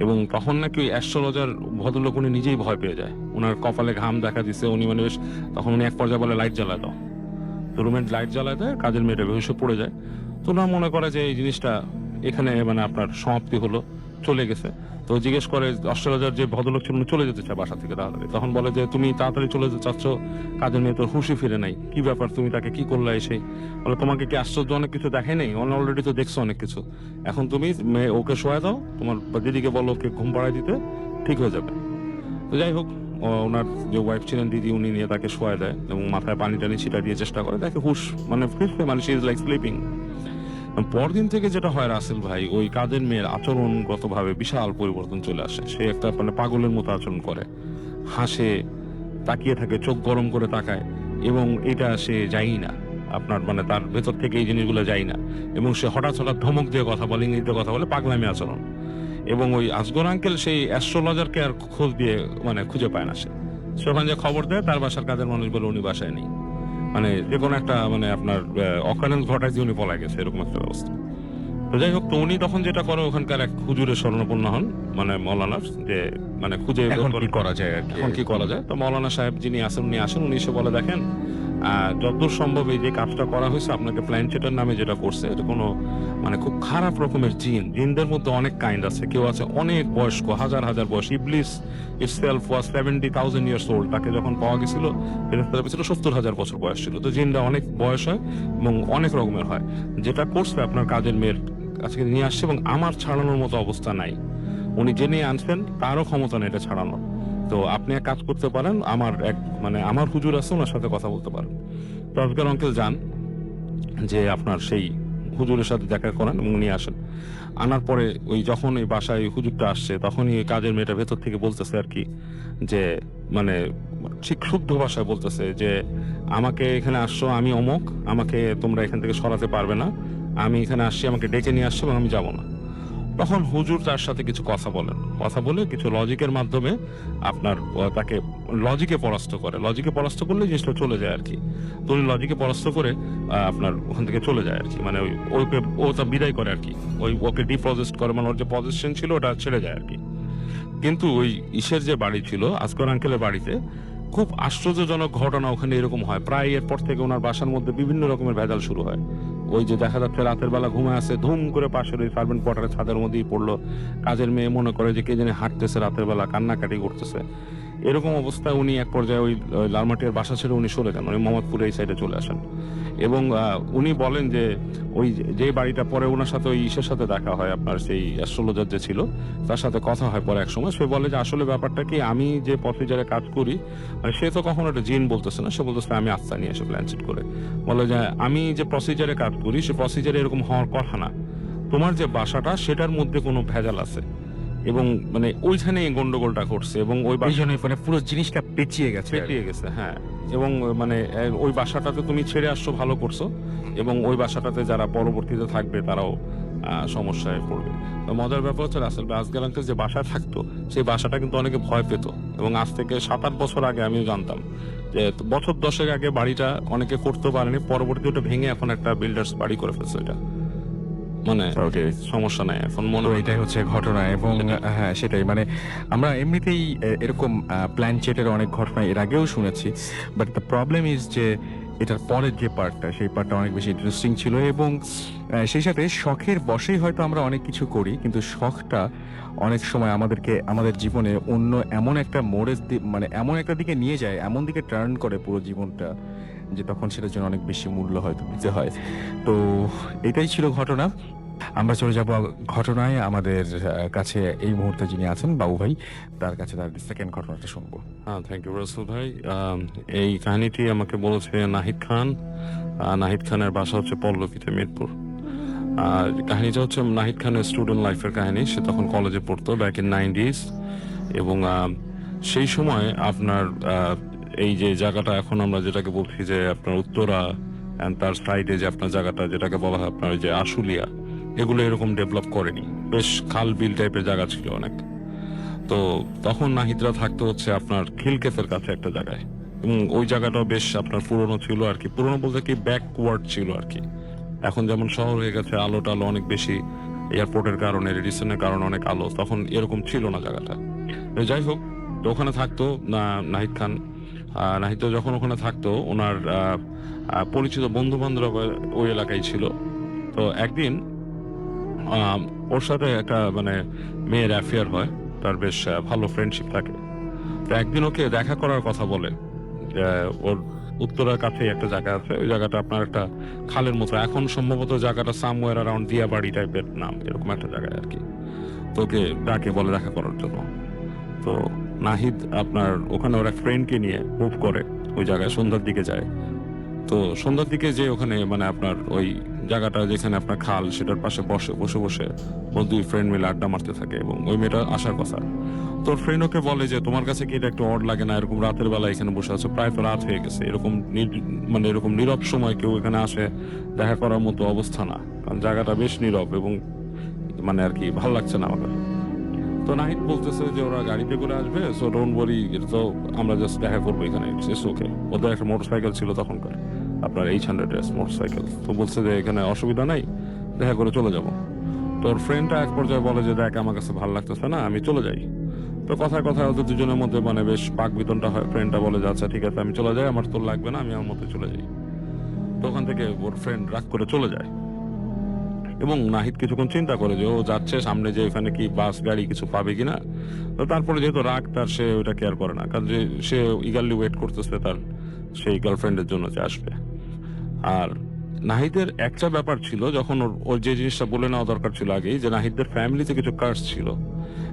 এবং তখন নাকি ওই অ্যাস্ট্রোলজার ভদ্রলোক উনি নিজেই ভয় পেয়ে যায়, ওনার কপালে ঘাম দেখা দিচ্ছে, উনি মানে বেশ, তখন উনি এক পর্যায়ে বলে লাইট জ্বালায় দাও। তো রুমের লাইট জ্বালায় দেয়, কাজের মেয়েটা বেহুশ হয়ে পড়ে যায়। তো ওনার মনে করে যে এই জিনিসটা এখানে মানে আপনার সমাপ্তি হলো, চলে গেছে। তো জিজ্ঞেস করে অস্ট্রেলিয়ার যে ভদ্রলোক ছিল, উনি চলে যেতে চায় বাসা থেকে তাড়াতাড়ি। তখন বলে যে তুমি তাড়াতাড়ি চলে যেতে চাচ্ছ, কাজের মেয়ে তোর হুঁশি ফিরে নাই, কি ব্যাপার, তুমি তাকে কি করলে এসে? বলে তোমাকে কি আশ্চর্য অনেক কিছু দেখাই নাই, অলরেডি তো দেখছো অনেক কিছু, এখন তুমি ওকে শোয়া দাও, তোমার দিদিকে বলো ওকে ঘুম পাড়ায় দিতে, ঠিক হয়ে যাবে। তো যাই হোক, ওনার যে ওয়াইফ ছিলেন দিদি, উনি নিয়ে তাকে শোয়া দেয় এবং মাথায় পানি টানি ছিটা দিয়ে চেষ্টা করে, তাকে হুশ মানে ফিরছে, মানে শি ইজ লাইক স্লিপিং। পরদিন থেকে যেটা হয় রাসেল ভাই, ওই কাজের মেয়ের আচরণগত ভাবে বিশাল পরিবর্তন চলে আসে। সে একটা মানে পাগলের মতো আচরণ করে, হাসে, তাকিয়ে থাকে, চোখ গরম করে তাকায়, এবং এটা সে যায়ই না আপনার, মানে তার ভেতর থেকে এই জিনিসগুলো যায় না। এবং সে হঠাৎ হঠাৎ ধমক দিয়ে কথা বলে, ইংরেজিতে কথা বলে, পাগলামি আচরণ। এবং ওই আসগর আঙ্কেল সেই অ্যাস্ট্রোলজারকে আর খোঁজ দিয়ে মানে খুঁজে পায় না সে ওখানে যে খবর দেয় তার বাসার কাজের মানুষ বলে উনি বাসায় নেই, মানে যে কোনো একটা মানে আপনার অকারেন্স ঘটায় যে উনি পলাই গেছে এরকম একটা ব্যবস্থা। তো যাই হোক, তো উনি তখন যেটা করে ওখানকার এক হুজুরের শরণাপন্ন হন, মানে মৌলানার, যে মানে খুঁজে বের এখন করে কি করা যায় আর কি? এখন কি করা যায়। তো মৌলানা সাহেব যিনি আসেন উনি আসেন, উনি এসে বলে দেখেন যতদূর সম্ভব এই যে কাজটা করা হয়েছে আপনাকে প্ল্যানচেটের নামে যেটা করছে এটা কোনো মানে খুব খারাপ রকমের জিনদের মধ্যে অনেক কাইন্ড আছে। কেউ আছে অনেক বয়স্ক, হাজার হাজার বয়স, ইবলিস ইটসেলফ ওয়াজ 70,000 ইয়ার্স ওল্ড। তাকে যখন পাওয়া গেছিল ফেরেশতারা ছিল 70,000 বছর বয়স ছিল। তো জিনরা অনেক বয়স হয় এবং অনেক রকমের হয়। যেটা করছে আপনার কাজের মেয়ের কাছে নিয়ে আসছে এবং আমার ছাড়ানোর মতো অবস্থা নাই। উনি যে নিয়ে আনছেন তারও ক্ষমতা নেই এটা ছাড়ানোর। তো আপনি এক কাজ করতে পারেন, আমার এক মানে আমার হুজুর আছে, ওনার সাথে কথা বলতে পারেন। তো আজকের অঙ্কেল যান, যে আপনার সেই হুজুরের সাথে দেখা করেন এবং নিয়ে আসেন। আনার পরে ওই যখন এই বাসায় হুজুরটা আসছে তখনই ওই কাজের মেয়েটা ভেতর থেকে বলতেছে আর কি, যে মানে ঠিক শুদ্ধ ভাষায় বলতেছে যে আমাকে এখানে আসছো, আমি অমুক, আমাকে তোমরা এখান থেকে সরাতে পারবে না, আমি এখানে আসছি, আমাকে ডেকে নিয়ে আসছো এবং আমি যাবো না। তখন হুজুর তার সাথে কিছু কথা বলেন, কথা বলে কিছু লজিকের মাধ্যমে আপনার তাকে লজিকে পরাস্ত করে। লজিকে পরাস্ত করলে জিনিসটা চলে যায় আর কি। তো উনি লজিকে পরাস্ত করে আপনার ওখান থেকে চলে যায় আর কি, মানে ওকে ও তা বিদায় করে আর কি, ওকে ডিপোজিট করে, মানে ওর যে পজিশন ছিল ওটা ছেড়ে যায় আর কি। কিন্তু ওই ইসের যে বাড়ি ছিল আসগর আঙ্কেলের বাড়িতে খুব আশ্চর্যজনক ঘটনা ওখানে এরকম হয়। প্রায় এরপর থেকে ওনার বাসার মধ্যে বিভিন্ন রকমের ভেজাল শুরু হয়। ওই যে দেখা যাচ্ছে রাতের বেলা ঘুমায় আছে, ধুম করে পাশের ওই সার্ভেন্ট কোয়ার্টারের ছাদের মধ্যেই পড়লো। কাজের মেয়ে মনে করে যে কে জানি হাঁটতেছে রাতের বেলা, কান্নাকাটি করতেছে। এরকম অবস্থায় উনি এক পর্যায়ে ওই লালমাটিয়ার বাসা ছেড়ে উনি সরে যান, উনি মোহাম্মদপুরে এই সাইডে চলে আসেন। এবং উনি বলেন যে ওই যে বাড়িটা পরে ওনার সাথে ওই ইসের সাথে দেখা হয়, আপনার সেই অ্যাস্ট্রোলজার যে ছিল তার সাথে কথা হয় পরে এক সময়। সে বলে যে আসলে ব্যাপারটা কি, আমি যে প্রসিজারে কাজ করি মানে সে তো কখনো একটা জিন বলতেছে না, সে বলতেছে আমি আস্থা নিয়ে এসে প্ল্যানচেট করে বলে যে আমি যে প্রসিজারে কাজ করি সে প্রসিজারে এরকম হওয়ার কথা না, তোমার যে বাসাটা সেটার মধ্যে কোনো ভেজাল আছে এবং মানে ওইখানে গন্ডগোলটা করছে এবং ওই এই জন্যই মানে পুরো জিনিসটা পেঁচিয়ে গেছে আর কি। পেটিয়ে গেছে। হ্যাঁ, এবং মানে ওই বাসাটাতে তুমি ছেড়ে আসছো, ভালো করছো, এবং ওই বাসাটাতে যারা পরবর্তীতে থাকবে তারাও সমস্যায় পড়বে। তো মজার ব্যাপার হচ্ছে রাসেল ভাই আজকাল আঙ্কেল যে বাসায় থাকতো সেই বাসাটা কিন্তু অনেকে ভয় পেত, এবং আজ থেকে 7-8 বছর আগে আমিও জানতাম যে বছর 10 আগে বাড়িটা অনেকে করতে পারেনি, পরবর্তী ওটা ভেঙে এখন একটা বিল্ডার্স বাড়ি করে ফেলছে। এটা মানে Okay. সমস্যা নাই এখন মনে তো হয়। এটাই হচ্ছে ঘটনা এবং হ্যাঁ সেটাই মানে আমরা এমনিতেই এরকম প্ল্যান চেটের অনেক ঘটনা এর আগেও শুনেছি, বাট দ্য প্রবলেম ইজ যে এটার পরের যে পার্টটা সেই পার্টটা অনেক বেশি ইন্টারেস্টিং ছিল এবং সেই সাথে শখের বশেই হয়তো আমরা অনেক কিছু করি, কিন্তু শখটা অনেক সময় আমাদেরকে আমাদের জীবনে অন্য এমন একটা মানে এমন একটা দিকে নিয়ে যায়, এমন দিকে টার্ন করে পুরো জীবনটা, যে তখন সেটার জন্য অনেক বেশি মূল্য হয়তো দিতে হয়। তো এটাই ছিল ঘটনা। আমরা চলে যাব ঘটনায়। আমাদের কাছে এই মুহূর্তে যিনি আছেন বাবু ভাই, তার কাছে তার সেকেন্ড ঘটনাটা শুনবো। হ্যাঁ, থ্যাংক ইউ রাসেল ভাই। এই কাহিনীটি আমাকে বলেছে নাহিদ খান। নাহিদ খানের বাসা হচ্ছে পল্লবীতে, মিরপুর। কাহিনীটা হচ্ছে নাহিদ খানের স্টুডেন্ট লাইফের কাহিনী। সে তখন কলেজে পড়তো ব্যাক ইন 90s, এবং সেই সময় আপনার এই যে জায়গাটা এখন আমরা যেটাকে বলছি যে আপনার উত্তরা and তার সাইডে যে আপনার জায়গাটা যেটাকে বলা হয় আপনার ওই যে আশুলিয়া, এগুলো এরকম ডেভেলপ করেনি, বেশ খাল বিল টাইপের জায়গা ছিল অনেক। তো তখন নাহিদরা থাকতো হচ্ছে আপনার খিলক্ষেতের কাছে একটা জায়গায়, এবং ওই জায়গাটাও বেশ আপনার পুরনো ছিল আর কি। পুরনো বলতে কি ব্যাকওয়ার্ড ছিল আর কি। এখন যেমন শহর হয়ে গেছে, আলো টালো অনেক বেশি, এয়ারপোর্টের কারণে, রেডিসনের কারণে অনেক আলো, তখন এরকম ছিল না জায়গাটা। তো যাই হোক, তো ওখানে থাকতো নাহিদ খান। নাহিদ তো যখন ওখানে থাকতো ওনার পরিচিত বন্ধু বান্ধব ওই এলাকায় ছিল। তো একদিন ওর সাথে একটা মানে মেয়ের অ্যাফেয়ার হয়, তার বেশ ভালো ফ্রেন্ডশিপ থাকে। তো একদিন ওকে দেখা করার কথা বলে। ওর উত্তরার কাছে একটা জায়গা আছে, ওই জায়গাটা আপনার একটা খালের মতো, এখন সম্ভবত জায়গাটা সামওয়্যার অ্যারাউন্ড দিয়াবাড়ি টাইপের নাম, এরকম একটা জায়গায় আর কি। তো ওকে ডাকে বলে দেখা করার জন্য। তো নাহিদ আপনার ওখানে ওর এক ফ্রেন্ডকে নিয়ে মুভ করে ওই জায়গায়, সন্ধ্যার দিকে যায়। তো সন্ধ্যার দিকে যে ওখানে মানে আপনার ওই জায়গাটা যেখানে আপনার খাল, সেটার পাশে বসে বসে ও দুই ফ্রেন্ড মিলে আড্ডা মারতে থাকে, এবং ওই মেয়েটা আসার কথা। তোর ফ্রেন্ড ওকে বলে যে তোমার কাছে কি এটা একটু অড লাগে না, এরকম রাতের বেলা এখানে বসে আছো, প্রায় তো রাত হয়ে গেছে, এরকম মানে এরকম নীরব সময় কেউ এখানে আসে দেখা করার মতো অবস্থা না, কারণ জায়গাটা বেশ নীরব এবং মানে আর কি ভালো লাগছে না আমার কাছে। তো নাহিদ বলতেছে যে ওরা গাড়িতে করে আসবে, সো ডোন্ট ওয়ারি, এটা তো আমরা জাস্ট দেখা করবো এখানে, ইটস ওকে। ওদের একটা মোটরসাইকেল ছিল তখনকার, আপনার H100S মোটরসাইকেল। তো বলছে যে এখানে অসুবিধা নাই, দেখা করে চলে যাব। তোর ফ্রেন্ডটা এক পর্যায়ে বলে যে দেখ আমার কাছে ভালো লাগতেছে না, আমি চলে যাই। তো কথায় কথায় ওদের দুজনের মধ্যে মানে বেশ বাক বিতনটা হয়। ফ্রেন্ডটা বলে যে আচ্ছা ঠিক আছে আমি চলে যাই, আমার তোর লাগবে না, আমি আমার মতো চলে যাই। তো ওখান থেকে ওর ফ্রেন্ড রাগ করে চলে যায়, এবং নাহিদ কিছুক্ষণ চিন্তা করে যে ও যাচ্ছে সামনে, যে এখানে কি বাস গাড়ি কিছু পাবে কিনা। তো তারপরে যেহেতু রাগ তার, সে ওটা কেয়ার করে না, কারণ যে সে ইগারলি ওয়েট করতেছে তার সেই গার্লফ্রেন্ডের জন্য যে আসবে। আর নাহিদের একটা ব্যাপার ছিল, যখন ওর যে জিনিসটা বলে নেওয়া দরকার ছিল আগেই, যে নাহিদের ফ্যামিলিতে কিছু কার্স ছিল।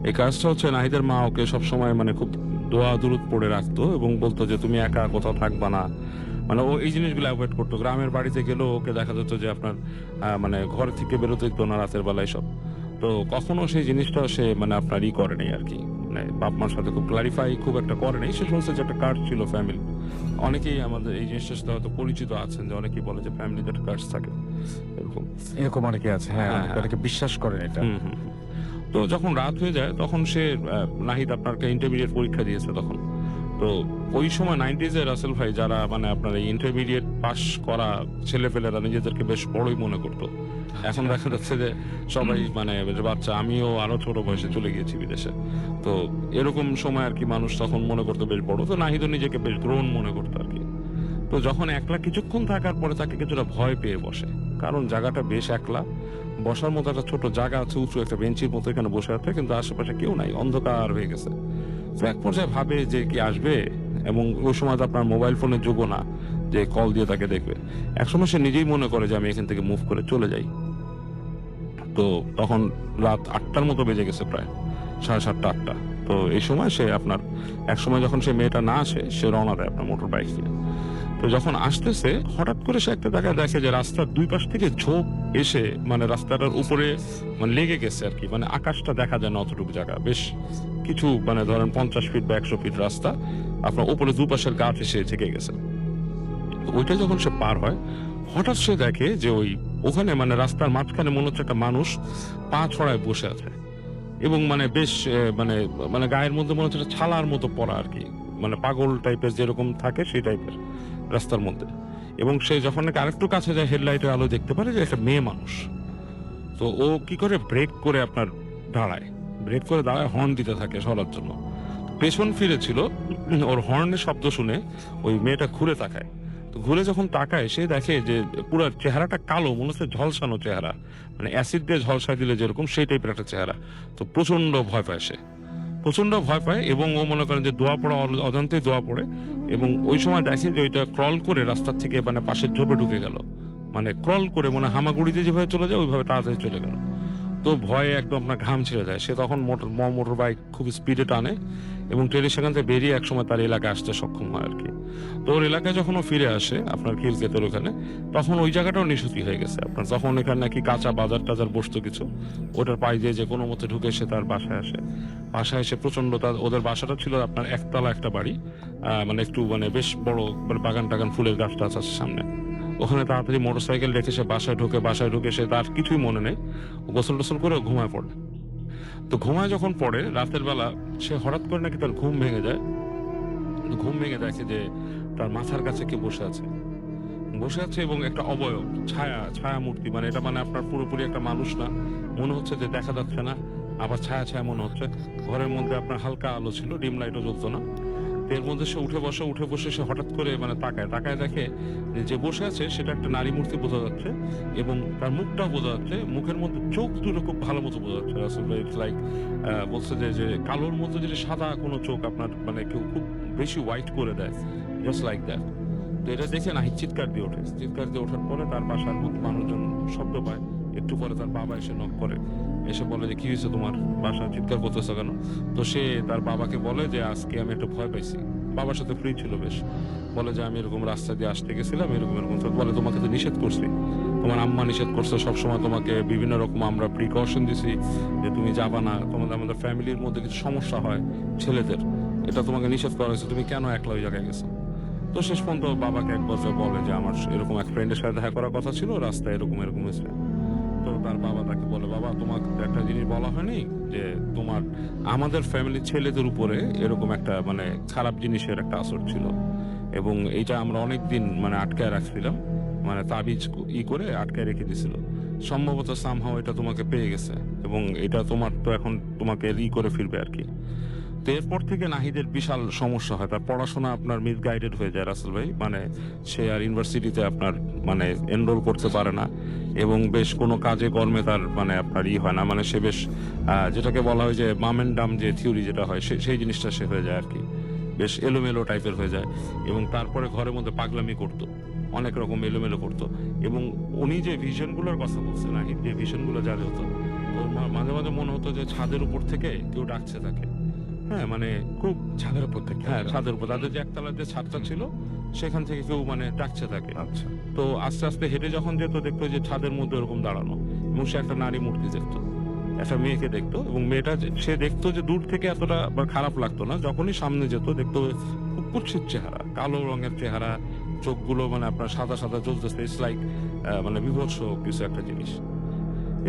এই কার্সটা হচ্ছে নাহিদের মা ওকে সবসময় মানে খুব দোয়া দুরুদ পড়ে রাখতো এবং বলতো যে তুমি একা কোথাও থাকবা না। মানে ও এই জিনিসগুলো অ্যাভয়েড করতো। গ্রামের বাড়িতে গেলেও ওকে দেখা যেত যে আপনার মানে ঘর থেকে বেরোতে দিত না রাতের বেলায় সব। তো কখনো সেই জিনিসটা সে মানে আপনার করে নেই আর কি, মানে বাপ মার সাথে খুব ক্লারিফাই খুব একটা করে নেই। সে শুনছে যে একটা কার্ড ছিল ফ্যামিলি। অনেকেই আমাদের এই জিনিসটার সাথে হয়তো পরিচিত আছেন, যে অনেকেই বলে যে ফ্যামিলিতে একটা কার্ড থাকে এরকম। এরকম অনেকে আছে, হ্যাঁ, হ্যাঁ, অনেকে হ্যাঁ। অনেকে বিশ্বাস করেন এটা। হুম, হুম, হুম। তো যখন রাত হয়ে যায় তখন সে নাহিদ আপনার ইন্টারমিডিয়েট পরীক্ষা দিয়েছে তখন। তো ওই সময় 90s এর রাসেল ভাই, যারা মানে আপনার এই ইন্টারমিডিয়েট পাস করা ছেলেপেলেরা নিজেদেরকে বেশ বড়ই মনে করতো। এখন দেখা যাচ্ছে যে সবাই মানে যে বাচ্চা, আমিও আরো ছোট বয়সে চলে গিয়েছি বিদেশে। তো এরকম সময় আর কি মানুষ তখন মনে করতো বেশ বড়। তো নাহিদও নিজেকে বেশ গ্রোন মনে করতো আর কি। তো যখন একলা কিছুক্ষণ থাকার পরে তাকে কিছুটা ভয় পেয়ে বসে, কারণ জায়গাটা বেশ একলা। বসার মতো একটা ছোট জায়গা আছে, উঁচু একটা বেঞ্চির মতো, এখানে বসে আছে, কিন্তু আশেপাশে কেউ নাই, অন্ধকার হয়ে গেছে। তো এক পর্যায়ে ভাবে যে কি আসবে, এবং ওই সময় তো আপনার মোবাইল ফোনের যুগও না যে কল দিয়ে তাকে দেখবে। একসময় সে নিজেই মনে করে যে আমি এখান থেকে মুভ করে চলে যাই। তো তখন রাত 8টার মতো বেজে গেছে, প্রায় 7:30 8টা। তো এই সময় সে আপনার এক সময় যখন সে মেয়েটা না আসে, সে রওনা দেয় আপনার মোটর বাইক দিয়ে। তো যখন আসতেছে হঠাৎ করে সে একটা জায়গায় দেখে যে রাস্তার দুই পাশ থেকে ঝোপ এসে মানে রাস্তাটার উপরে মানে লেগে গেছে আর কি, মানে আকাশটা দেখা যায় না অতটুকু জায়গা, বেশ কিছু মানে ধরেন 50 ফিট বা 100 ফিট রাস্তা, আপনার উপরে দুপাশের গাছ এসে ঝেঁকে গেছে। তো ওইটা যখন সে পার হয়, হঠাৎ সে দেখে যে ওখানে মানে রাস্তার মাঝখানে মনে হচ্ছে একটা মানুষ পা ছড়ায় বসে আছে, এবং মানে বেশ মানে মানে গায়ের মধ্যে মনে হচ্ছে একটা ছালার মতো পড়া আর কি, মানে পাগল টাইপের যেরকম থাকে সেই টাইপের রাস্তার মধ্যে। এবং সে যখন নাকি আরেকটু কাছে যায়, হেডলাইটের আলো দেখতে পারে যে একটা মেয়ে মানুষ। তো ও কি করে ব্রেক করে আপনার দাঁড়ায়, ব্রেক করে দাঁড়ায়, হর্ন দিতে থাকে সরার জন্য। পেছন ফিরেছিল, ওর হর্নের শব্দ শুনে ওই মেয়েটা ঘুরে তাকায়। তো ঘুরে যখন তাকায়, সে দেখে যে পুরো চেহারাটা কালো, মনে হচ্ছে ঝলসানো চেহারা, মানে অ্যাসিড দিয়ে ঝলসায় দিলে যেরকম সেই টাইপের একটা চেহারা। তো প্রচন্ড ভয় পায় সে, প্রচন্ড ভয় পায়, এবং ও মনে করেন যে দোয়া পড়া, অজান্তেই দোয়া পড়ে। এবং ওই সময় দেখে যে ওইটা ক্রল করে রাস্তার থেকে মানে পাশের ঝোপে ঢুকে গেল, মানে ক্রল করে মানে হামাগুড়িতে যেভাবে চলে যায় ওইভাবে তাড়াতাড়ি চলে গেল। তো ভয়ে একদম আপনার ঘাম ছেড়ে যায়। সে তখন মোটর বাইক খুব স্পিডে টানে এবং ট্রেনে সেখান থেকে বেরিয়ে একসময় তার এলাকায় আসতে সক্ষম হয় আর কি। তো ওর এলাকায় যখন ও ফিরে আসে আপনার খিলকেতের ওখানে, তখন ওই জায়গাটাও নিশুতি হয়ে গেছে আপনার। তখন এখানে নাকি কাঁচা বাজার টাজার বসতো কিছু, ওটার পাই দিয়ে যে কোনো মতে ঢুকে সে তার বাসায় আসে। বাসায় এসে প্রচন্ড, ওদের বাসাটা ছিল আপনার একতলা একটা বাড়ি, মানে একটু মানে বেশ বড়, মানে বাগান টাগান, ফুলের গাছ টাছ আছে সামনে। ওখানে তাড়াতাড়ি মোটরসাইকেল রেখে সে বাসায় ঢুকে সে তার কিছুই মনে নেই, গোসল টোসল করে ঘুমায় পড়ে। তো ঘুমায় যখন পড়ে রাতের বেলা, সে হঠাৎ করে নাকি তার ঘুম ভেঙে যায়। ঘুম ভেঙে দেখে যে তার মাথার কাছে কে বসে আছে, বসে আছে, এবং একটা অবয়ব, ছায়া ছায়া মূর্তি, মানে এটা মানে আপনার পুরোপুরি একটা মানুষ না, মনে হচ্ছে যে দেখা যাচ্ছে না, আবার ছায়া ছায়া মনে হচ্ছে। ঘরের মধ্যে আপনার হালকা আলো ছিল, ডিম লাইটও জ্বলতো না। এর মধ্যে সে উঠে বসে সে হঠাৎ করে মানে তাকায় দেখে যে বসে আছে সেটা একটা নারী মূর্তি বোঝা যাচ্ছে, এবং তার মুখটাও বোঝা যাচ্ছে, মুখের মধ্যে চোখ দুটো খুব ভালো মতো বোঝা যাচ্ছে। আসলে ইটস লাইক বলছে যে কালোর মধ্যে যদি সাদা কোনো চোখ আপনার মানে কেউ খুব বেশি হোয়াইট করে দেয়, জাস্ট লাইক দ্যাট। তো এটা দেখে নাহিদ চিৎকার দিয়ে ওঠে। চিৎকার দিয়ে ওঠার পরে তার বাসার মধ্যে মানুষজন শব্দ পায়। একটু পরে তার বাবা এসে নক করে, এসে বলে যে কি হয়েছে তোমার, বাসা চিৎকার করতেছো কেন? তো সে তার বাবাকে বলে যে আজকে আমি একটু ভয় পাইছি। বাবার সাথে ফ্রি ছিল বেশ, বলে যে আমি এরকম রাস্তা দিয়ে আসতে গেছিলাম, এরকম এরকম। তো বলে তোমাকে তো নিষেধ করছি, তোমার আম্মা নিষেধ করছে, সবসময় তোমাকে বিভিন্ন রকম আমরা প্রিকশন দিছি যে তুমি যাবা না, আমাদের ফ্যামিলির মধ্যে কিছু সমস্যা হয় ছেলেদের, এটা তোমাকে নিষেধ করা হয়েছে, তুমি কেন একলা ওই জায়গায় গেছো? তো শেষ পর্যন্ত বাবাকে এক বছর বলে যে আমার এরকম এক ফ্রেন্ডের সাথে দেখা করার কথা ছিল, রাস্তায় এরকম এরকম হয়েছে। তো তো তার বাবা তাকে বলে, বাবা তোমাকে তো একটা জিনিস বলা হয়নি যে তোমার আমাদের ফ্যামিলির ছেলেদের উপরে এরকম একটা মানে খারাপ জিনিসের একটা আসর ছিল, এবং এইটা আমরা অনেক দিন মানে আটকায় রাখছিলাম, মানে তাবিজ করে আটকায় রেখে দিছিল, সম্ভবত সামহাও এটা তোমাকে পেয়ে গেছে, এবং এটা তোমার তো এখন তোমাকে করে ফিরবে আর কি। তো এরপর থেকে নাহিদের বিশাল সমস্যা হয়, তার পড়াশোনা আপনার মিসগাইডেড হয়ে যায় রাসেল ভাই, মানে সে আর ইউনিভার্সিটিতে আপনার মানে এনরোল করতে পারে না, এবং বেশ কোনো কাজে কর্মে তার মানে আপনার হয় না, মানে সে বেশ যেটাকে বলা হয় যে মাম এন্ড ডাম যে থিওরি যেটা হয় সেই জিনিসটা সে হয়ে যায় আর কি, বেশ এলোমেলো টাইপের হয়ে যায়, এবং তারপরে ঘরের মধ্যে পাগলামি করতো, অনেক রকম এলোমেলো করতো, এবং উনি যে ভিশনগুলোর কথা বলছে নাহিদ, যে ভিশনগুলো জারি হতো, তো মাঝে মাঝে মনে হতো যে ছাদের উপর থেকে কেউ ডাকছে তাকে, হ্যাঁ মানে খুব ছাদের উপর থেকে? হ্যাঁ ছাদের উপর, তাদের যে একতলার যে ছাদটা ছিল সেখান থেকে কেউ মানে ডাকছে তাকে। আচ্ছা। তো আস্তে আস্তে হেঁটে যখন যেত দেখতো যে ছাদের মধ্যে ওরকম দাঁড়ানো, এবং সে একটা নারী মূর্তি দেখতো, একটা মেয়েকে দেখতো, এবং মেয়েটা সে দেখতো যে দূর থেকে এতটা খারাপ লাগতো না, যখনই সামনে যেত দেখতো খুব কুৎসিত চেহারা, কালো রঙের চেহারা, চোখগুলো মানে আপনার সাদা সাদা জ্বলতেছে, ইটস লাইক মানে বিভৎস কিছু একটা জিনিস।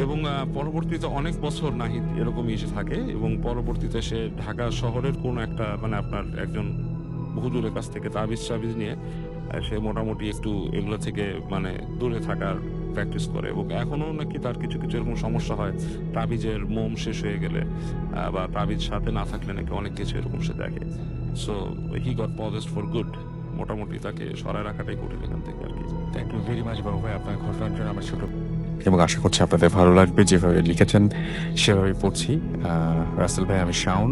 এবং পরবর্তীতে অনেক বছর নাহিদ এরকমই এসে থাকে, এবং পরবর্তীতে সে ঢাকা শহরের কোন একটা মানে আপনার একজন হুজুরের কাছ থেকে তাবিজ নিয়ে সে মোটামুটি একটু এগুলো থেকে মানে দূরে থাকার প্র্যাকটিস করে, এবং এখনো নাকি তার কিছু কিছু এরকম সমস্যা হয়, তাবিজের মোম শেষ হয়ে গেলে বা তাবিজ সাথে না থাকলে নাকি অনেক কিছু এরকম সে দেখে। So he got possessed for good, মোটামুটি তাকে সরায় রাখাটাই কঠিন এখান থেকে আর কি। থ্যাংক ইউ ভেরি মাচ বাবু ভাই আপনার ঘটনার জন্য আমার ছোট, এবং আশা করছি আপনাদের ভালো লাগবে, যেভাবে লিখেছেন সেভাবে পড়ছি। রাসেল ভাই, আমি শাওন,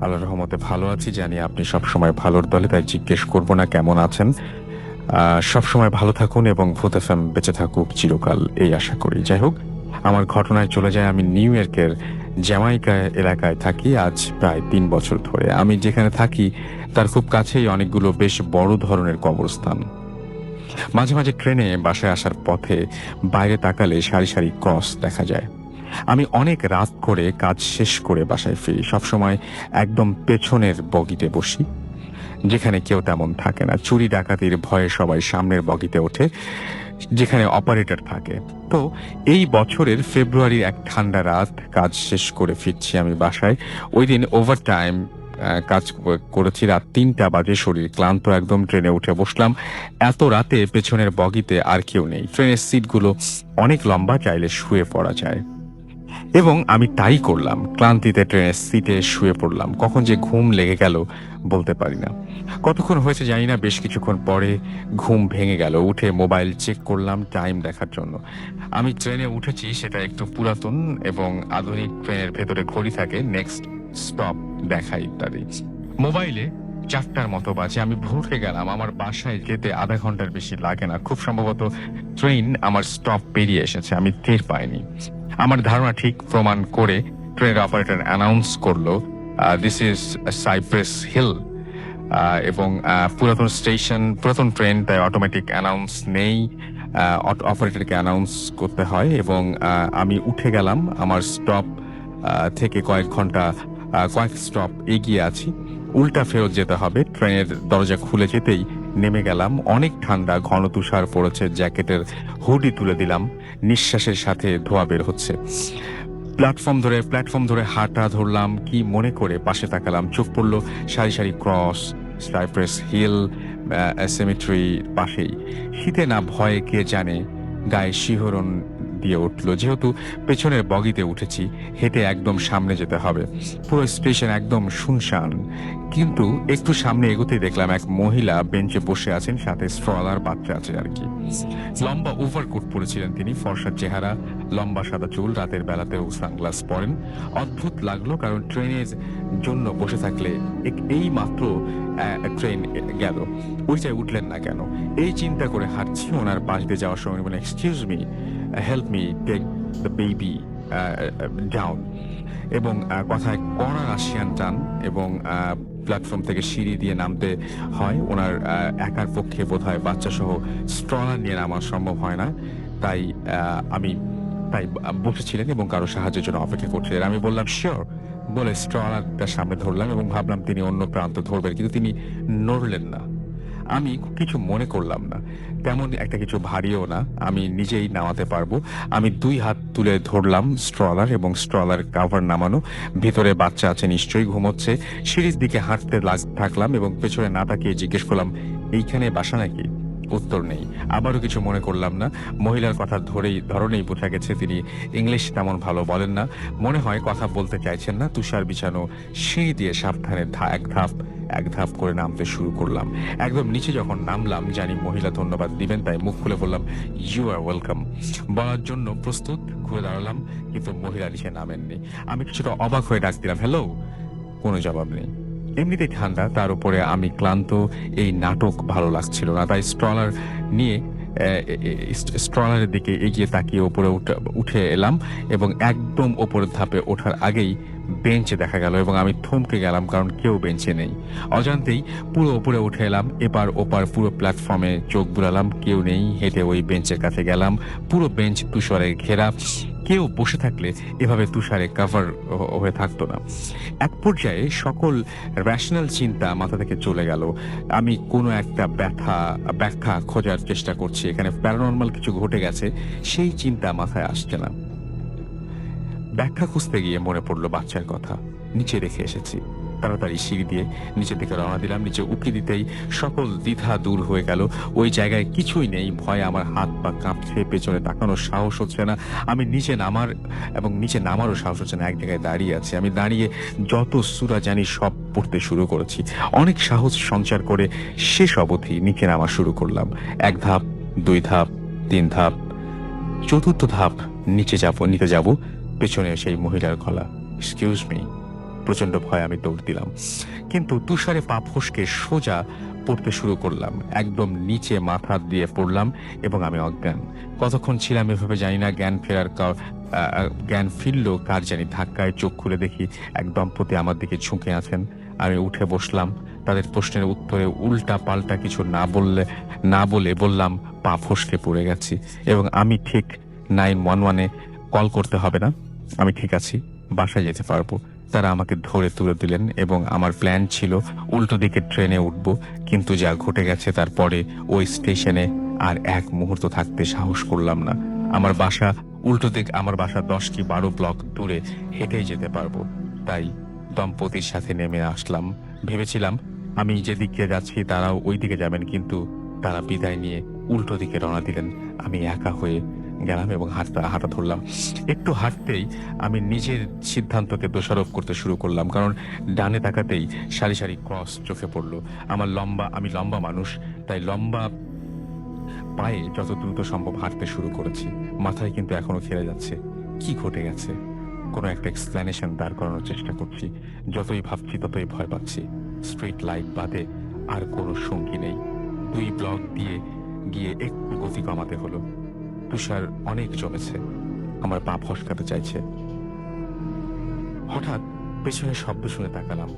আল্লাহর রহমতে ভালো আছি, জানি আপনি সবসময় ভালোর দলে, তাই জিজ্ঞেস করবো না কেমন আছেন। সবসময় ভালো থাকুন এবং ভূত এফএম বেঁচে থাকুক চিরকাল, এই আশা করি। যাই হোক, আমার ঘটনায় চলে যায়। আমি নিউ ইয়র্কের জ্যামাইকা এলাকায় থাকি আজ প্রায় 3 বছর ধরে। আমি যেখানে থাকি তার খুব কাছেই অনেকগুলো বেশ বড় ধরনের কবরস্থান। মাঝে মাঝে ট্রেনে বাসায় আসার পথে বাইরে তাকালে সারি সারি ক্রস দেখা যায়। আমি অনেক রাত করে কাজ শেষ করে বাসায় ফিরি, সবসময় একদম পেছনের বগিতে বসি, যেখানে কেউ তেমন থাকে না। চুরি ডাকাতির ভয়ে সবাই সামনের বগিতে ওঠে, যেখানে অপারেটর থাকে। তো এই বছরের ফেব্রুয়ারির এক ঠান্ডা রাত কাজ শেষ করে ফিরছি আমি বাসায়। ওই দিন ওভারটাইম কাজ করেছি, রাত 3টা বাজে, শরীর ক্লান্ত একদম। ট্রেনে উঠে বসলাম। এত রাতে পেছনের বগিতে আর কেউ নেই। ট্রেনের সিটগুলো অনেক লম্বা, চাইলে শুয়ে পড়া যায়, এবং আমি তাই করলাম। ক্লান্তিতে ট্রেনের সিটে শুয়ে পড়লাম। কখন যে ঘুম লেগে গেল বলতে পারি না। কতক্ষণ হয়েছে জানি না, বেশ কিছুক্ষণ পরে ঘুম ভেঙে গেল। উঠে মোবাইল চেক করলাম টাইম দেখার জন্য। আমি ট্রেনে উঠেছি, সেটা একটু পুরাতন এবং আধুনিক ট্রেনের ভেতরে ঘড়ি থাকে, নেক্সট স্টপ দেখাই ইত্যাদি। মোবাইলে 4টার মতো বাজে। আমি ভুলে গেলাম আমার বাসায় যেতে আধা ঘন্টার বেশি লাগে না। খুব সম্ভবত ট্রেন আমার স্টপ পেরিয়ে এসেছে, আমি টের পাইনি। আমার ধারণা ঠিক প্রমাণ করে ট্রেনের অপারেটর অ্যানাউন্স করলো, দিস ইজ সাইপ্রেস হিল, এবং পুরাতন স্টেশন, পুরাতন ট্রেন, তাই অটোমেটিক অ্যানাউন্স নেই, অপারেটরকে অ্যানাউন্স করতে হয়। এবং আমি উঠে গেলাম। আমার স্টপ থেকে কয়েক স্টপ এগিয়ে আছি, উল্টা ফেরত যেতে হবে। ট্রেনের দরজা খুলে যেতেই নেমে গেলাম। অনেক ঠান্ডা, ঘন তুষার পড়েছে, জ্যাকেটের হুডি তুলে দিলাম, নিঃশ্বাসের সাথে ধোঁয়া বের হচ্ছে। প্ল্যাটফর্ম ধরে হাঁটা ধরলাম, কি মনে করে পাশে তাকালাম। চোখ পড়ল সারি সারি ক্রস, সাইপ্রেস হিল সেমেট্রি পাশেই। শীতে না ভয়ে কে জানে গায়ে শিহরণ দিয়ে উঠল। যেহেতু পেছনের বগিতে উঠেছি, হেঁটে একদম সামনে যেতে হবে। পুরো স্টেশন একদম শুনশান, কিন্তু একটু সামনে এগোতেই দেখলাম এক মহিলা বেঞ্চে বসে আছেন, সাথে স্ট্রলার বাচ্চা আছে আর কি। লম্বা ওভারকোট পরেছিলেন তিনি, ফর্সা চেহারা, লম্বা সাদা চুল, রাতের বেলাতেও সানগ্লাস পরেন। অদ্ভুত লাগলো, কারণ ট্রেনের জন্য বসে থাকলে এই মাত্র ট্রেন গেল, ওইটাই উঠলেন না কেন, এই চিন্তা করে হাঁটছি। ওনার পাশ দিয়ে যাওয়ার সময় বলে, excuse me, help me take the baby down, এবং কথায় কড়া রাশিয়ান টান, এবং প্ল্যাটফর্ম থেকে সিঁড়ি দিয়ে নামতে হয়। ওনার একার পক্ষে বোধহয় বাচ্চা সহ স্ট্রলার নিয়ে নামা সম্ভব হয় না, তাই বসেছিলেন এবং কারো সাহায্যের জন্য অপেক্ষা করছিলেন। আমি বললাম শিওর বলে স্ট্রলারটার সামনে ধরলাম, এবং ভাবলাম তিনি অন্য প্রান্ত ধরবেন, কিন্তু তিনি নড়লেন না। আমি কিছু মনে করলাম না, তেমন একটা কিছু ভারীও না, আমি নিজেই নামাতে পারবো। আমি 2 হাত তুলে ধরলাম স্ট্রলার, এবং স্ট্রলার কাভার নামানো। ভিতরে বাচ্চা আছে, নিশ্চয়ই ঘুমোচ্ছে। সিঁড়ির দিকে হাঁটতে থাকলাম এবং পেছনে না তাকিয়ে জিজ্ঞেস করলাম, এইখানে বাসা নাকি? উত্তর নেই। আবারও কিছু মনে করলাম না। মহিলার কথা ধরনেই বোঝা গেছে তিনি ইংলিশ তেমন ভালো বলেন না। মনে হয় কথা বলতে চাইছেন না। তুষার বিছানো সিঁড়ি দিয়ে সাবধানে এক ধাপ করে নামতে শুরু করলাম। একদম নিচে যখন নামলাম, জানি মহিলা ধন্যবাদ দিবেন, তাই মুখ খুলে বললাম, ইউ আর ওয়েলকাম। বলার জন্য প্রস্তুত, ঘুরে দাঁড়ালাম, কিন্তু মহিলা নিচে নামেননি। আমি কিছুটা অবাক হয়ে ডাক দিলাম, হ্যালো। কোনো জবাব নেই। এমনিতেই ঠান্ডা, তার উপরে আমি ক্লান্ত। এই নাটক ভালো লাগছিল না, তাই স্ট্রলার নিয়ে স্ট্রলারের দিকে এগিয়ে তাকিয়ে উপরে উঠে এলাম, এবং একদম ওপরের ধাপে ওঠার আগেই বেঞ্চে দেখা গেল, এবং আমি থমকে গেলাম, কারণ কেউ বেঞ্চে নেই। অজান্তেই পুরো উপরে উঠে এলাম, এপার ওপার পুরো প্ল্যাটফর্মে চোখ বুলালাম, কেউ নেই। হেঁটে ওই বেঞ্চের কাছে গেলাম। পুরো বেঞ্চ তুষারে ঘেরা। কেউ বসে থাকলে এভাবে তুষারে কভার হয়ে থাকতো না। এক পর্যায়ে সকল রেশনাল চিন্তা মাথা থেকে চলে গেল। আমি কোনো একটা ব্যাখ্যা খোঁজার চেষ্টা করছি, এখানে প্যারানর্মাল কিছু ঘটে গেছে, সেই চিন্তা মাথায় আসছে না। ব্যাখ্যা খুঁজতে গিয়ে মনে পড়লো বাচ্চার কথা, নিচে রেখে এসেছি। তাড়াতাড়ি সিঁড়ি দিয়ে নিচের দিকে রওনা দিলাম। নিচে উঁকি দিতেই সকল দ্বিধা দূর হয়ে গেল। ওই জায়গায় কিছুই নেই। ভয়ে আমার হাত পা কাঁপছে, পেছনে তাকানোর সাহস হচ্ছে না। আমি নিচে নামারও সাহস হচ্ছে না। এক জায়গায় দাঁড়িয়ে আছি। আমি দাঁড়িয়ে যত সূরা জানি সব পড়তে শুরু করেছি। অনেক সাহস সঞ্চার করে শেষ অবধি নিচে নামা শুরু করলাম। 1 ধাপ, 2 ধাপ, 3 ধাপ, চতুর্থ ধাপ নিতে যাব, পেছনে সেই মহিলার গলা, এক্সকিউজ মি। প্রচন্ড ভয়ে আমি দৌড় দিলাম, কিন্তু তুষারে পা ফসকে সোজা পড়তে শুরু করলাম। একদম নিচে মাথা দিয়ে পড়লাম, এবং আমি অজ্ঞান। কতক্ষণ ছিলাম এভাবে জানি না। জ্ঞান ফিরল কার জানি ধাক্কায়। চোখ খুলে দেখি এক দম্পতি আমার দিকে ঝুঁকে আছেন। আমি উঠে বসলাম। তাদের প্রশ্নের উত্তরে উল্টা পাল্টা কিছু না বলে বললাম, পা ফসকে পড়ে গেছি, এবং আমি ঠিক 911-এ কল করতে হবে না, আমি ঠিক আছি, বাসায় যেতে পারবো। তারা আমাকে ধরে তুলে দিলেন, এবং আমার প্ল্যান ছিল উল্টো দিকে ট্রেনে উঠব, কিন্তু যা ঘটে গেছে তারপরে ওই স্টেশনে আর এক মুহূর্ত থাকতে সাহস করলাম না। আমার বাসা 10 কি 12 ব্লক দূরে, হেঁটেই যেতে পারবো। তাই দম্পতির সাথে নেমে আসলাম। ভেবেছিলাম আমি যেদিকে যাচ্ছি তারাও ওই দিকে যাবেন, কিন্তু তারা বিদায় নিয়ে উল্টো দিকে রওনা দিলেন। আমি একা হয়ে গেলাম এবং হাঁটা ধরলাম। একটু হাঁটতেই আমি নিজের সিদ্ধান্তকে দোষারোপ করতে শুরু করলাম, কারণ ডানে তাকাতেই সারি সারি ক্রস চোখে পড়লো। আমি লম্বা মানুষ, তাই লম্বা পায়ে যত দ্রুত সম্ভব হাঁটতে শুরু করেছি। মাথায় কিন্তু এখনো খেলে যাচ্ছে, কি ঘটে গেছে। কোনো একটা এক্সপ্লেনেশন দাঁড় করানোর চেষ্টা করছি। যতই ভাবছি ততই ভয় পাচ্ছি। স্ট্রিট লাইট বাদে আর কোনো সঙ্গী নেই। 2 ব্লক দিয়ে গিয়ে একটু গতি কমাতে হলো। তুষার অনেক জমেছে, আমার পা ফসকাতে চাইছে। হঠাৎ পেছনে শব্দ শুনে তাকালাম।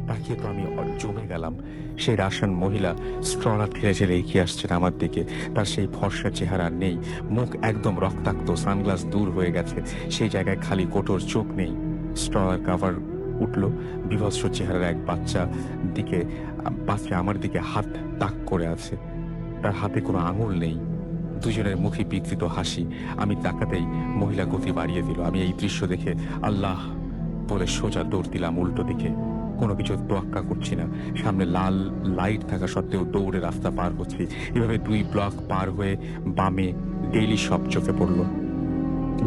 তাকিয়ে তো আমি জমে গেলাম। সেই রাশিয়ান মহিলা স্ট্রলার ঠেলে ঠেলে এগিয়ে আসছেন আমার দিকে। তার সেই ফর্সা চেহারা নেই, মুখ একদম রক্তাক্ত, সানগ্লাস দূর হয়ে গেছে, সেই জায়গায় খালি কোটর, চোখ নেই। স্ট্রলার কাভার উঠল। বিভৎস চেহারার এক বাচ্চা আমার দিকে হাত তাক করে আছে। তার হাতে কোনো আঙুল নেই। দুজনের মুখে বিকৃত হাসি। আমি তাকাতেই মহিলা গতি বাড়িয়ে দিল। আমি এই দৃশ্য দেখে আল্লাহ বলে সোজা দৌড় দিলাম উল্টো দিকে। কোনো কিছু তোয়াক্কা করছি না। সামনে লাল লাইট থাকা সত্ত্বেও দৌড়ে রাস্তা পার হচ্ছি। এভাবে 2 ব্লক পার হয়ে বামে ডেইলি শপ চোখে পড়লো।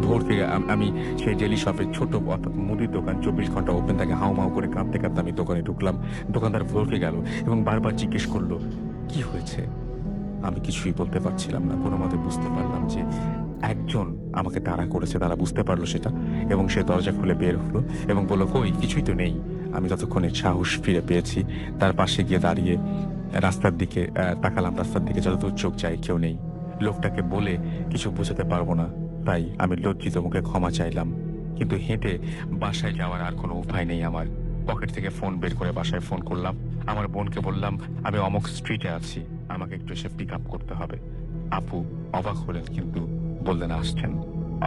ভোর থেকে আমি সেই ডেইলি শপের ছোট, অর্থাৎ মুদির দোকান 24 ঘন্টা ওপেন থাকে। হাউমাউ করে কাঁদতে কাঁদতে আমি দোকানে ঢুকলাম। দোকানদার ভরকে গেল এবং বারবার জিজ্ঞেস করলো, কি হয়েছে। আমি কিছুই বলতে পারছিলাম না। কোনো মতে বুঝতে পারলাম যে একজন আমাকে তাড়া করেছে। তারা বুঝতে পারলো সেটা, এবং সে দরজা খুলে বের হলো এবং বললো, কই, কিছুই তো নেই। আমি ততক্ষণে সাহস ফিরে পেয়েছি। তার পাশে গিয়ে দাঁড়িয়ে রাস্তার দিকে তাকালাম। রাস্তার দিকে যতদূর চোখ যায় কেউ নেই। লোকটাকে বলে কিছু বোঝাতে পারবো না, তাই আমি লজ্জিত মুখে ক্ষমা চাইলাম। কিন্তু হেঁটে বাসায় যাওয়ার আর কোনো উপায় নেই আমার। পকেট থেকে ফোন বের করে বাসায় ফোন করলাম। আমার বোনকে বললাম, আমি অমুক স্ট্রিটে আছি, আমাকে একটু এসে পিক আপ করতে হবে। আপু অবাক হলেন, কিন্তু বললেন আসছেন।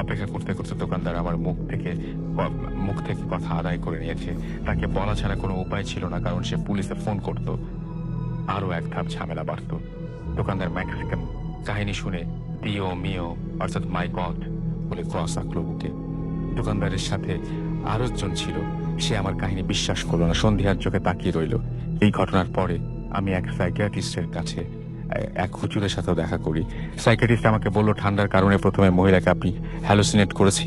অপেক্ষা করতে করতে দোকানদার আমার মুখ থেকে কথা আদায় করে নিয়েছে। তাকে বলা ছাড়া কোনো উপায় ছিল না, কারণ সে পুলিশে ফোন করতো। আরো এক ধাপ ঝামেলা বাড়ত। দোকানদার মেক্সিকান কাহিনী শুনে দিও মিও অর্থাৎ মাই গড বলে ক্রস আঁকলো বুকে। দোকানদারের সাথে আরো একজন ছিল, সে আমার কাহিনী বিশ্বাস করলো না, সন্ধিহার চোখে তাকিয়ে রইল। এই ঘটনার পরে আমি এক সাইকিয়াট্রিস্টের কাছে এক হুজুরের সাথেও দেখা করি। সাইকিয়াট্রিস্ট আমাকে বলল, ঠান্ডার কারণে প্রথমে মহিলাকে আপনি হ্যালুসিনেট করেছি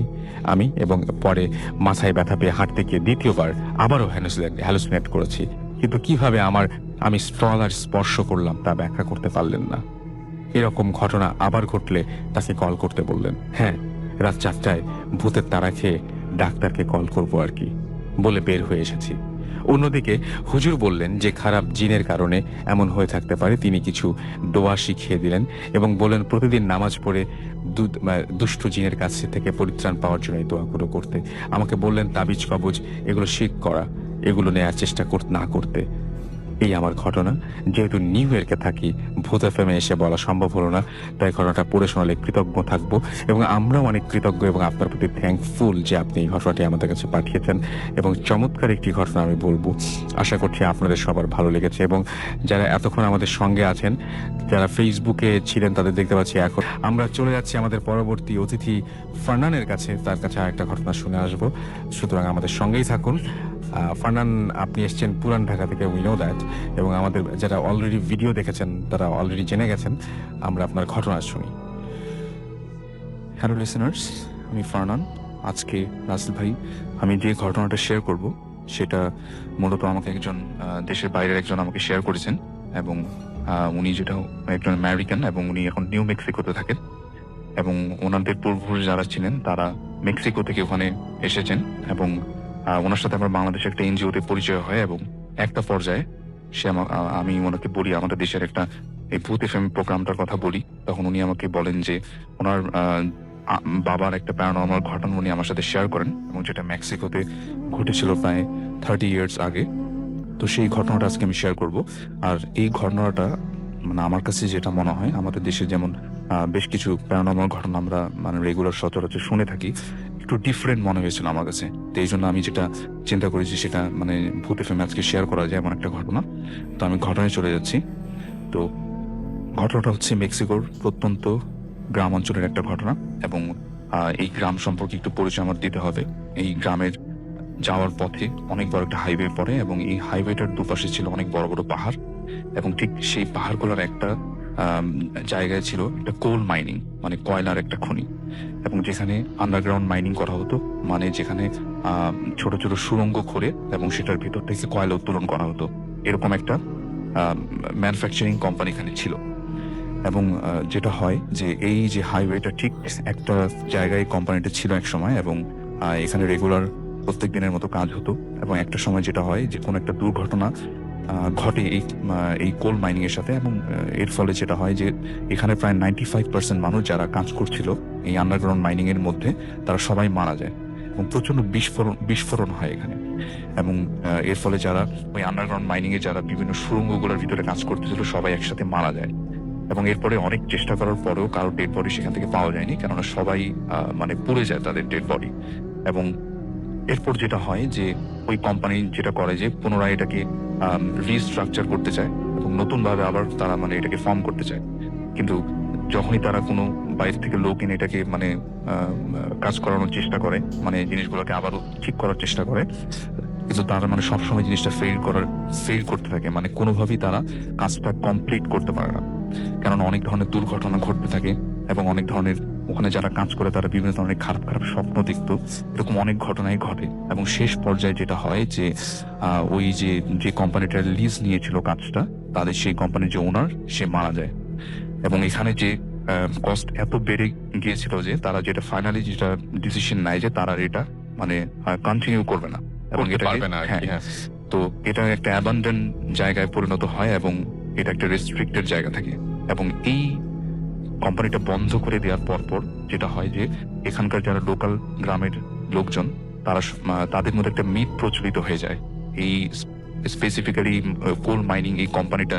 আমি, এবং পরে মাথায় ব্যথা পেয়ে হাঁটতে গিয়ে দ্বিতীয়বার আবারও হ্যালুসিনেট করেছি। কিন্তু কিভাবে আমি স্ট্রল আর স্পর্শ করলাম তা ব্যাখ্যা করতে পারলেন না। এরকম ঘটনা আবার ঘটলে তাকে কল করতে বললেন। হ্যাঁ, রাত 4টায় ভূতের তাড়া খেয়ে ডাক্তারকে কল করবো আর কি বলে বের হয়ে এসেছি। অন্যদিকে হুজুর বললেন যে খারাপ জিনের কারণে এমন হয়ে থাকতে পারে। তিনি কিছু দোয়া শিখিয়ে দিলেন এবং বললেন প্রতিদিন নামাজ পড়ে দুষ্ট জিনের কাছ থেকে পরিত্রাণ পাওয়ার জন্য এই দোয়াগুলো করতে। আমাকে বললেন তাবিজ কবজ এগুলো শিখ করা, এগুলো নেওয়ার চেষ্টা না করতে। এই আমার ঘটনা। যেহেতু নিউ ইয়র্কে থাকি, ভূত এফএমে এসে বলা সম্ভব হলো না, তাই ঘটনাটা পড়ে শোনালে কৃতজ্ঞ থাকবো এবং আমরাও অনেক কৃতজ্ঞ এবং আপনার প্রতি থ্যাঙ্কফুল যে আপনি এই ঘটনাটি আমাদের কাছে পাঠিয়েছেন। এবং চমৎকার একটি ঘটনা আমি বলবো, আশা করছি আপনাদের সবার ভালো লেগেছে। এবং যারা এতক্ষণ আমাদের সঙ্গে আছেন, যারা ফেসবুকে ছিলেন, তাদের দেখতে পাচ্ছি। এখন আমরা চলে যাচ্ছি আমাদের পরবর্তী অতিথি ফারনানের কাছে, তার কাছে আরেকটা ঘটনা শুনে আসবো। সুতরাং আমাদের সঙ্গেই থাকুন। ফারনান, আপনি এসছেন পুরান ঢাকা থেকে, উই নো দ্যাট, এবং আমাদের যারা অলরেডি ভিডিও দেখেছেন তারা অলরেডি জেনে গেছেন। আমরা আপনার ঘটনা শুনি। হ্যালো লিসেনার্স, আমি ফারনান। আজকে রাসেল ভাই, আমি যে ঘটনাটা শেয়ার করব সেটা মূলত আমাকে একজন দেশের বাইরের একজন আমাকে শেয়ার করেছেন, এবং উনি যেটা একজন আমেরিকান এবং উনি এখন নিউ মেক্সিকোতে থাকেন, এবং ওনাদের পূর্বপুরুষ যারা ছিলেন তারা মেক্সিকো থেকে ওখানে এসেছেন, এবং ওনার সাথে আমার বাংলাদেশে একটা এনজিওতে পরিচয় হয়। এবং একটা পর্যায়ে আমি ওনাকে বলি আমাদের দেশের একটা এই ভূত এফএম প্রোগ্রামটার কথা বলি, তখন উনি আমাকে বলেন যে ওনার বাবার একটা প্যারানর্মাল ঘটনা উনি আমার সাথে শেয়ার করেন, এবং যেটা মেক্সিকোতে ঘটেছিল প্রায় 30 ইয়ার্স আগে। তো সেই ঘটনাটা আজকে আমি শেয়ার করব। আর এই ঘটনাটা মানে আমার কাছে যেটা মনে হয়, আমাদের দেশে যেমন বেশ কিছু প্যারানর্মাল ঘটনা আমরা মানে রেগুলার সচরাচর শুনে থাকি, একটু ডিফারেন্ট মনে হয়েছিল আমার কাছে। তো এই জন্য আমি যেটা চিন্তা করেছি সেটা মানে ভূত এফএম আজকে শেয়ার করা যায় এমন একটা ঘটনা। তো আমি ঘটনায় চলে যাচ্ছি। তো ঘটনাটা হচ্ছে মেক্সিকোর প্রত্যন্ত গ্রাম অঞ্চলের একটা ঘটনা, এবং এই গ্রাম সম্পর্কে একটু পরিচয় আমার দিতে হবে। এই গ্রামের যাওয়ার পথে অনেক বড় একটা হাইওয়ে পড়ে, এবং এই হাইওয়েটার দুপাশে ছিল অনেক বড় বড় পাহাড়, এবং ঠিক সেই পাহাড়গুলোর একটা জায়গায় ছিল একটা কোল মাইনিং, মানে কয়লার একটা খনি, এবং যেখানে আন্ডারগ্রাউন্ড মাইনিং করা হতো, মানে যেখানে ছোট ছোট সুড়ঙ্গ করে এবং সেটার ভিতর থেকে কয়লা উত্তোলন করা হতো। এরকম একটা ম্যানুফ্যাকচারিং কোম্পানি এখানে ছিল। এবং যেটা হয় যে এই যে হাইওয়েটা ঠিক একটা জায়গায় কোম্পানিটা ছিল এক সময়, এবং এখানে রেগুলার প্রত্যেক দিনের মতো কাজ হতো। এবং একটা সময় যেটা হয় যে কোনো একটা দুর্ঘটনা ঘটে এই কোল মাইনিং এর সাথে, এবং এর ফলে যেটা হয় যে এখানে প্রায় 95% মানুষ যারা কাজ করছিল এই আন্ডারগ্রাউন্ড মাইনিং এর মধ্যে, তারা সবাই মারা যায়, এবং প্রচন্ড বিস্ফোরণ হয় এখানে। এবং এর ফলে যারা ওই আন্ডারগ্রাউন্ড মাইনিং এ যারা বিভিন্ন সুড়ঙ্গগুলোর ভিতরে কাজ করতেছিল সবাই একসাথে মারা যায়। এবং এরপরে অনেক চেষ্টা করার পরেও কারো ডেড বডি সেখান থেকে পাওয়া যায়নি, কেননা সবাই মানে পুড়ে যায় তাদের ডেড বডি। এবং এরপর যেটা হয় যে ওই কোম্পানি যেটা করে যে পুনরায় এটাকে রিস্ট্রাকচার করতে চায় এবং নতুন ভাবে আবার তারা মানে এটাকে ফর্ম করতে চায়। কিন্তু যখনই তারা কোনো বাইরে থেকে লোক এনে এটাকে মানে কাজ করানোর চেষ্টা করে, মানে জিনিসগুলোকে আবারও ঠিক করার চেষ্টা করে, কিন্তু তারা মানে সবসময় জিনিসটা ফেল করতে থাকে, মানে কোনোভাবেই তারা কাজটা কমপ্লিট করতে পারে না। কেননা অনেক ধরনের দুর্ঘটনা ঘটতে থাকে, এবং অনেক ধরনের ওখানে যারা কাজ করে তারা বিভিন্ন ধরনের খারাপ খারাপ স্বপ্ন দেখতো, এরকম অনেক ঘটনাই ঘটে। এবং শেষ পর্যায়ে যেটা হয় যে ওই যে কোম্পানিটার লিজ নিয়েছিল কাজটা, তাদের সেই কোম্পানির যে ওনার সে মারা যায়। এবং এখানে যে কস্ট এত বেড়ে গিয়েছিল যে তারা যেটা ফাইনালি যেটা ডিসিশন নেয় যে তারা এটা মানে কন্টিনিউ করবে না, এবং এটা তো এটা একটা অ্যাবান্ডন জায়গায় পরিণত হয়, এবং এটা একটা রেস্ট্রিক্টেড জায়গা থাকে। এবং এই কোম্পানিটা বন্ধ করে দেওয়ার পর যেটা হয় যে এখানকার যারা লোকাল গ্রামের লোকজন তাদের মধ্যে একটা মিথ প্রচলিত হয়ে যায়। এই স্পেসিফিক্যালি কোল মাইনিং এই কোম্পানিটা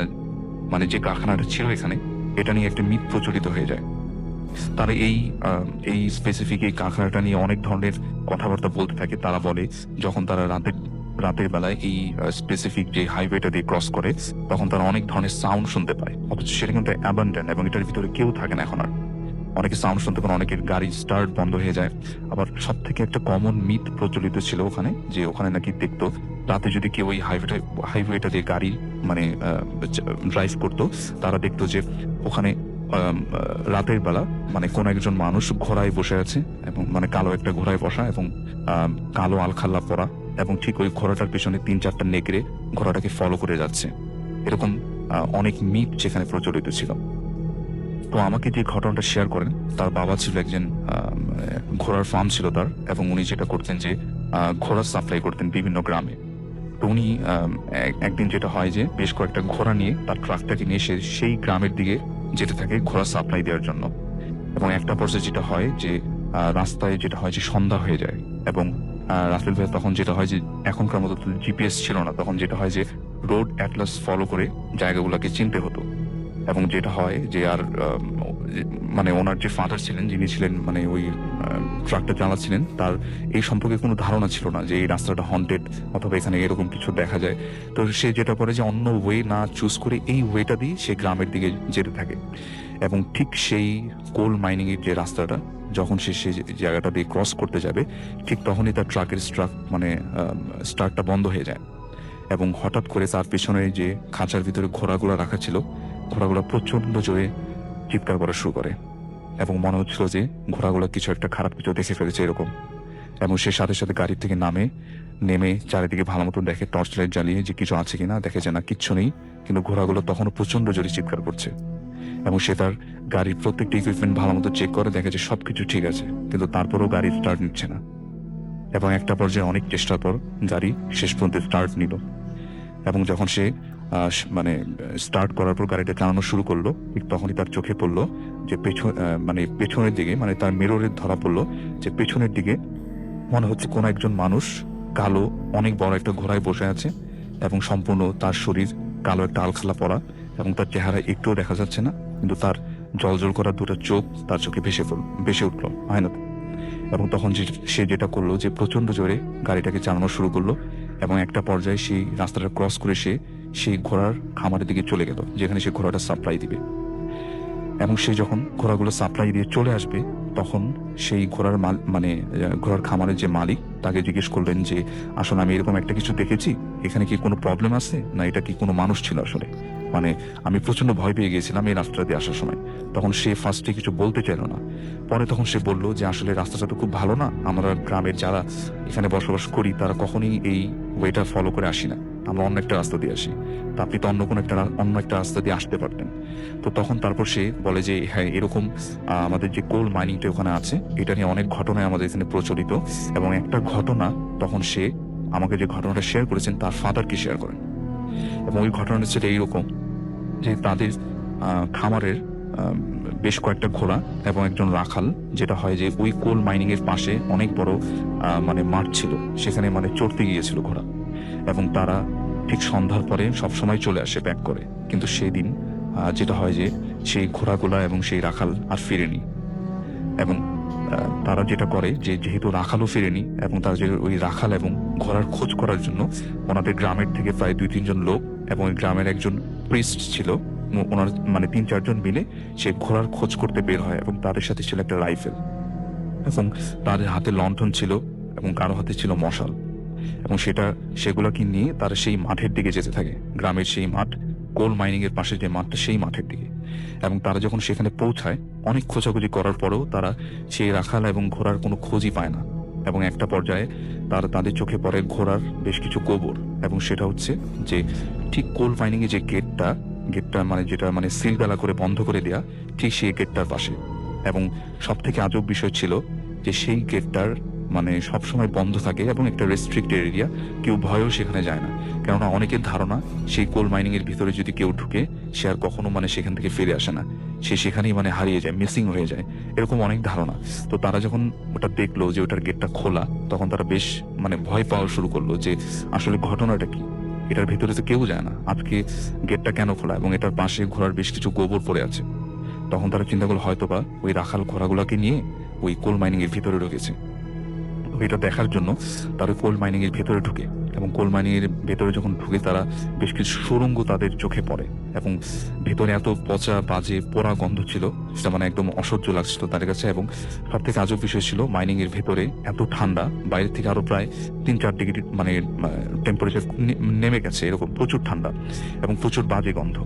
মানে যে কারখানাটা ছিল এখানে, এটা নিয়ে একটা মিথ প্রচলিত হয়ে যায়। তারা এই স্পেসিফিক এই কারখানাটা নিয়ে অনেক ধরনের কথাবার্তা বলতে থাকে। তারা বলে যখন তারা রাতের বেলায় এই স্পেসিফিক যে হাইওয়েটা দিয়ে ক্রস করে, তখন তারা অনেক ধরনের সাউন্ড শুনতে পায়, অথচ সেটা কিন্তু অ্যাবান্ডেন্ট এবং এটার ভিতরে কেউ থাকে না এখন আর। অনেকে সাউন্ড শুনতে পান, অনেকের গাড়ি স্টার্ট বন্ধ হয়ে যায়। আবার সব থেকে একটা কমন মিথ প্রচলিত ছিল ওখানে, যে ওখানে নাকি দেখতো রাতে যদি কেউ ওই হাইওয়েটা দিয়ে গাড়ি মানে ড্রাইভ করতো, তারা দেখতো যে ওখানে রাতের বেলা মানে কোন একজন মানুষ ঘোড়ায় বসে আছে, এবং মানে কালো একটা ঘোড়ায় বসা এবং কালো আলখাল্লা পরা, এবং ঠিক ওই ঘোড়াটার পেছনে 3-4টা নেকড়ে ঘোড়াটাকে ফলো করে যাচ্ছে। এরকম অনেক মিথ সেখানে প্রচলিত ছিল। তো আমাকে যে ঘটনাটা শেয়ার করেন, তার বাবা ছিল একজন ঘোড়ার ফার্ম ছিল তার, এবং উনি যেটা করতেন যে ঘোড়া সাপ্লাই করতেন বিভিন্ন গ্রামে। তো উনি একদিন যেটা হয় যে বেশ কয়েকটা ঘোড়া নিয়ে তার ট্রাকটাকে নিয়ে সেই গ্রামের দিকে যেতে থাকে ঘোড়া সাপ্লাই দেওয়ার জন্য। এবং একটা পর্যায়ে যেটা হয় যে রাস্তায় যেটা হয় যে সন্ধ্যা হয়ে যায়, এবং রাসেল ভাই তখন যেটা হয় যে এখনকার মতো জিপিএস ছিল না, তখন যেটা হয় যে রোড অ্যাটলাস ফলো করে জায়গাগুলোকে চিনতে হতো। এবং যেটা হয় যে আর মানে ওনার যে ফাদার ছিলেন, যিনি ছিলেন মানে ওই ট্রাকটা চালাচ্ছিলেন, তার এই সম্পর্কে কোনো ধারণা ছিল না যে এই রাস্তাটা হন্টেড অথবা এখানে এরকম কিছু দেখা যায়। তো সে যেটা করে যে অন্য ওয়ে না চুজ করে এই ওয়েটা দিয়ে সে গ্রামের দিকে যেতে থাকে। এবং ঠিক সেই কোল মাইনিং এর যে রাস্তাটা, যখন সে সেই জায়গাটা দিয়ে ক্রস করতে যাবে, ঠিক তখনই তার ট্রাকের স্টার্টটা বন্ধ হয়ে যায়। এবং হঠাৎ করে তার পেছনে যে খাঁচার ভিতরে ঘোড়াগুলো রাখা ছিল, ঘোড়াগুলো প্রচন্ড জোরে চিৎকার করা শুরু করে, এবং মনে হচ্ছিল যে ঘোড়াগুলো কিছু একটা খারাপ কিছু দেখে ফেলেছে এরকম। এবং সে সাথে সাথে গাড়ি থেকে নেমে চারিদিকে ভালো মতো দেখে, টর্চ লাইট জ্বালিয়ে যে কিছু আছে কিনা, দেখে যে না কিচ্ছু নেই, কিন্তু ঘোড়াগুলো তখনও প্রচন্ড জোরে চিৎকার করছে। এবং সে তার গাড়ির প্রত্যেকটা ইকুইপমেন্ট ভালো মতো চেক করে, দেখে যে সবকিছু ঠিক আছে, কিন্তু তারপরেও গাড়ি স্টার্ট নিচ্ছে না। এবং একটা পর্যায়ে অনেক চেষ্টার পর গাড়ি শেষ পর্যন্ত স্টার্ট নিল। এবং যখন সে মানে স্টার্ট করার পর গাড়িটা চালানো শুরু করলো, ঠিক তখনই তার চোখে পড়লো যে পেছনের দিকে, মানে তার মিররে ধরা পড়লো যে পেছনের দিকে মনে হচ্ছে কোন একজন মানুষ কালো অনেক বড় একটা ঘোড়ায় বসে আছে, এবং সম্পূর্ণ তার শরীর কালো একটা আলখাল্লা পরা, এবং তার চেহারা একটুও দেখা যাচ্ছে না, কিন্তু তার জলজল করা দুটো চোখ তার চোখে ভেসে উঠলো আয়নাতে। এবং তখন সে যেটা করলো যে প্রচন্ড জোরে গাড়িটাকে চালানো শুরু করলো, এবং একটা পর্যায়ে সেই রাস্তাটা ক্রস করে সে সেই ঘোড়ার খামারের দিকে চলে গেল, যেখানে সে ঘোড়াটা সাপ্লাই দিবে। এবং সে যখন ঘোড়াগুলো সাপ্লাই দিয়ে চলে আসবে, তখন সেই ঘোড়ার খামারের যে মালিক তাকে জিজ্ঞেস করলেন যে আসলে আমি এরকম একটা কিছু দেখেছি, এখানে কি কোনো প্রবলেম আছে, না এটা কি কোনো মানুষ ছিল আসলে, মানে আমি প্রচন্ড ভয় পেয়ে গিয়েছিলাম এই রাস্তা দিয়ে আসার সময়। তখন সে ফার্স্টে কিছু বলতে চাইল না। পরে তখন সে বলল যে আসলে রাস্তাটা তো খুব ভালো না, আমরা গ্রামের যারা এখানে বসবাস করি তারা কখনই এই ওয়েটা ফলো করে আসি না, আমরা অন্য একটা রাস্তা দিয়ে আসি, তা আপনি তো অন্য একটা রাস্তা দিয়ে আসতে পারতেন। তো তখন তারপর সে বলে যে হ্যাঁ, এরকম আমাদের যে কোল মাইনিংটা ওখানে আছে, এটা নিয়ে অনেক ঘটনায় আমাদের এখানে প্রচলিত। এবং একটা ঘটনা, তখন সে আমাকে যে ঘটনাটা শেয়ার করেছেন তার ফাদারকে শেয়ার করেন। এবং ওই ঘটনাটা ছিল এইরকম যে তাদের খামারের বেশ কয়েকটা ঘোড়া এবং একজন রাখাল, যেটা হয় যে ওই কোল মাইনিং এর পাশে অনেক বড় মানে মাঠ ছিল, সেখানে মানে চড়তে গিয়েছিল ঘোড়া। এবং তারা ঠিক সন্ধ্যার পরে সবসময় চলে আসে ব্যাক করে, কিন্তু সেই দিন যেটা হয় যে সেই ঘোড়াগুলা এবং সেই রাখাল আর ফিরেনি। এবং তারা যেটা করে যে যেহেতু রাখালও ফিরেনি, এবং তারা যে ওই রাখাল এবং ঘোড়ার খোঁজ করার জন্য ওনাদের গ্রামের থেকে প্রায় 2-3 জন লোক এবং ওই গ্রামের একজন প্রিস্ট ছিল, ওনার মানে 3-4 জন মিলে সে ঘোড়ার খোঁজ করতে বের হয়। এবং তাদের সাথে ছিল একটা রাইফেল, এবং তাদের হাতে লণ্ঠন ছিল, এবং কারো হাতে ছিল মশাল। এবং সেগুলোকে নিয়ে তারা সেই মাঠের দিকে যেতে থাকে, গ্রামের সেই মাঠ, কোল মাইনিং এর পাশে যে মাঠটা, সেই মাঠের দিকে। এবং তারা যখন সেখানে পৌঁছায়, অনেক খোঁজাখুঁজি করার পরেও তারা সেই রাখাল এবং ঘোড়ার কোনো খোঁজই পায় না। এবং একটা পর্যায়ে তাদের চোখে পড়ে ঘোড়ার বেশ কিছু গোবর, এবং সেটা হচ্ছে যে ঠিক কোল মাইনিং এ যে গেটটা মানে যেটা মানে সিলগালা করে বন্ধ করে দেয়া, ঠিক সেই গেটটার পাশে। এবং সব থেকে আজব বিষয় ছিল যে সেই গেটটার মানে সবসময় বন্ধ থাকে, এবং একটা রেস্ট্রিক্টেড এরিয়া, কেউ ভয়েও সেখানে যায় না, কেননা অনেকের ধারণা সেই কোল মাইনিং এর ভিতরে যদি কেউ ঢুকে, সে আর কখনো মানে সেখান থেকে ফিরে আসে না, সে সেখানেই মানে হারিয়ে যায়, মিসিং হয়ে যায়, এরকম অনেক ধারণা। তো তারা যখন ওটা দেখলো যে ওটার গেটটা খোলা, তখন তারা বেশ মানে ভয় পাওয়া শুরু করলো যে আসলে ঘটনাটা কি, এটার ভিতরে তো কেউ যায় না, আজকে গেটটা কেন খোলা, এবং এটার পাশে ঘোড়ার বেশ কিছু গোবর পড়ে আছে। তখন তারা চিন্তা করলো হয়তোবা ওই রাখাল ঘোড়াগুলাকে নিয়ে ওই কোল মাইনিং এর ভিতরে ঢুকেছে। এটা দেখার জন্য তারা কোল মাইনিং এর ভেতরে ঢুকে, এবং কোল মাইনিংয়ের ভেতরে যখন ঢুকে তারা বেশ কিছু সুড়ঙ্গ তাদের চোখে পড়ে এবং ভেতরে এত পচা বাজে পোড়া গন্ধ ছিল, সেটা মানে একদম অসহ্য লাগছিল তাদের কাছে। এবং সব থেকে আজব বিষয় ছিল মাইনিং এর ভেতরে এত ঠান্ডা, বাইরে থেকে আরো প্রায় 3-4 ডিগ্রি মানে টেম্পারেচার নেমে গেছে, এরকম প্রচুর ঠান্ডা এবং প্রচুর বাজে গন্ধ।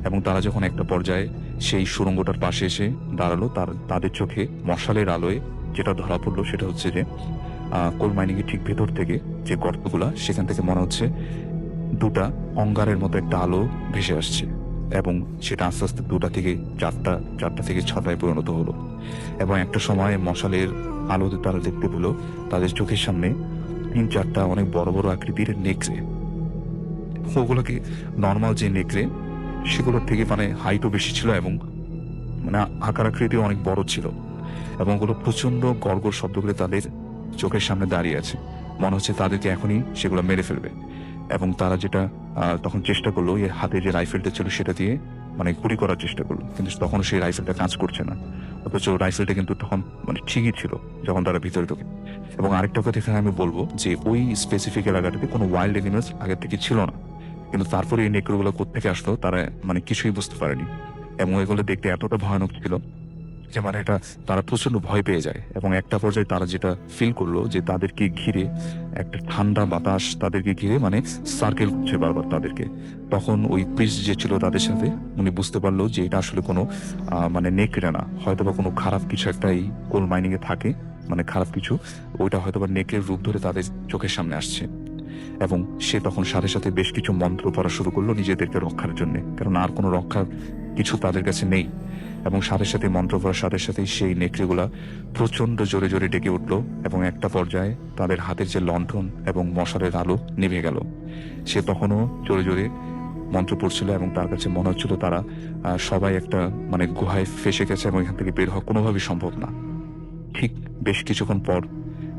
এবং তারা যখন একটা পর্যায়ে সেই সুড়ঙ্গটার পাশে এসে দাঁড়ালো, তাদের চোখে মশালের আলোয় যেটা ধরা পড়লো সেটা হচ্ছে যে কোল মাইনিং এর ঠিক ভেতর থেকে যে গর্তগুলা, সেখান থেকে মনে হচ্ছে দুটা অঙ্গারের মতো একটা আলো ভেসে আসছে এবং সেটা আস্তে আস্তে 2টা থেকে 4টা থেকে 6টায় পরিণত হলো। এবং একটা সময় মশালের আলোতে তারা দেখতে পেল তাদের চোখের সামনে 3-4টা অনেক বড় বড় আকৃতির নেকড়ে। ওগুলোকে নর্মাল যে নেকড়ে সেগুলোর থেকে মানে হাইটও বেশি ছিল এবং মানে আকার আকৃতি অনেক বড় ছিল এবং ওগুলো প্রচন্ড গড়গড় শব্দ করে তাদের চোখের সামনে দাঁড়িয়ে আছে। মনে হচ্ছে তাদেরকে এখনই সেগুলো মেরে ফেলবে। এবং তারা যেটা তখন চেষ্টা করলো, এর হাতে যে রাইফেলটা ছিল সেটা দিয়ে মানে গুলি করার চেষ্টা করলো, কিন্তু তখন সেই রাইফেলটা কাজ করছে না। অথচ রাইফেলটা কিন্তু তখন মানে ঠিকই ছিল যখন তারা ভিতরে ঢোকে। এবং আরেকটা কথা এখানে আমি বলবো যে ওই স্পেসিফিক এলাকাটাতে কোনো ওয়াইল্ড এনিমেলস আগের থেকে ছিল না, কিন্তু তারপরে এই নেকড়েগুলো কোত্থেকে আসলো তারা মানে কিছুই বুঝতে পারেনি। এবং এগুলো দেখতে এতটা ভয়ানক ছিল যে মানে এটা তারা প্রচন্ড ভয় পেয়ে যায়। এবং একটা পর্যায়ে তারা যেটা ফিল করলো যে তাদেরকে ঘিরে একটা ঠান্ডা বাতাস তাদেরকে ঘিরে মানে সার্কেল করছে বারবার তাদেরকে। তখন ওই প্রিস্ট যে ছিল তাদের সাথে, উনি বুঝতে পারলো যে এটা আসলে কোনো মানে নেকড়ে না, হয়তো বা কোনো খারাপ কিছু একটা এই কোল মাইনিং এ থাকে, মানে খারাপ কিছু, ওইটা হয়তো বা নেকড়ের রূপ ধরে তাদের চোখের সামনে আসছে। এবং সে তখন সাথে সাথে বেশ কিছু মন্ত্র পড়া শুরু করলো নিজেদেরকে রক্ষার জন্য, কারণ আর কোনো রক্ষার কিছু তাদের কাছে নেই। এবং সাথে সাথে মন্ত্র পড়ার সাথে সাথেই সেই নেকড়েগুলা প্রচন্ড জোরে জোরে ডেকে উঠলো এবং একটা পর্যায়ে তাদের হাতের যে লণ্ঠন এবং মশালের আলো নিভে গেল। সে তখনও জোরে জোরে মন্ত্র পড়ছিল এবং তার কাছে মনে হচ্ছিল তারা সবাই একটা মানে গুহায় ফেসে গেছে এবং এখান থেকে বের হওয়া কোনোভাবেই সম্ভব না। ঠিক বেশ কিছুক্ষণ পর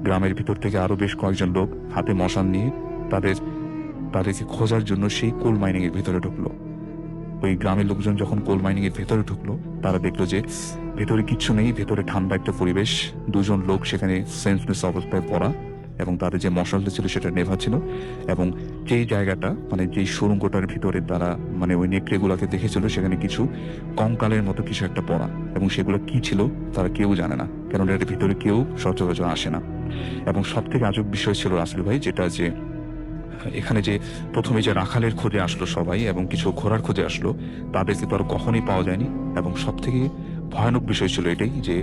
গ্রামের ভিতর থেকে আরো বেশ কয়েকজন লোক হাতে মশাল নিয়ে তাদেরকে খোঁজার জন্য সেই কোল মাইনিং এর ভিতরে ঢুকলো। ওই গ্রামের লোকজন যখন কোল মাইনিং এর ভেতরে ঢুকলো, তারা দেখলো যে ভেতরে কিচ্ছু নেই, ভেতরে ঠান্ডা একটা পরিবেশ। 2জন লোক সেখানে সেন্সলেস অবস্থায় পড়া এবং তাদের যে মশালটা ছিল সেটা নেভা ছিল। এবং যেই জায়গাটা মানে যেই সুড়ঙ্গটার ভিতরে তারা মানে ওই নেকড়েগুলাকে দেখেছিল, সেখানে কিছু কঙ্কালের মতো কিছু একটা পড়া, এবং সেগুলো কি ছিল তারা কেউ জানে না, কারণ এর ভিতরে কেউ সচরাচর আসে না। এবং সব থেকে আজব বিষয় ছিল রাসেল ভাই, যেটা যে এখানে যে প্রথমে যে রাখালের খোঁজে আসলো সবাই এবং কিছু ঘোড়ার খোঁজে আসলো, তাদেরকে তো আর কখনোই পাওয়া যায়নি। এবং সব থেকে ভয়ানক বিষয় ছিল এটাই যে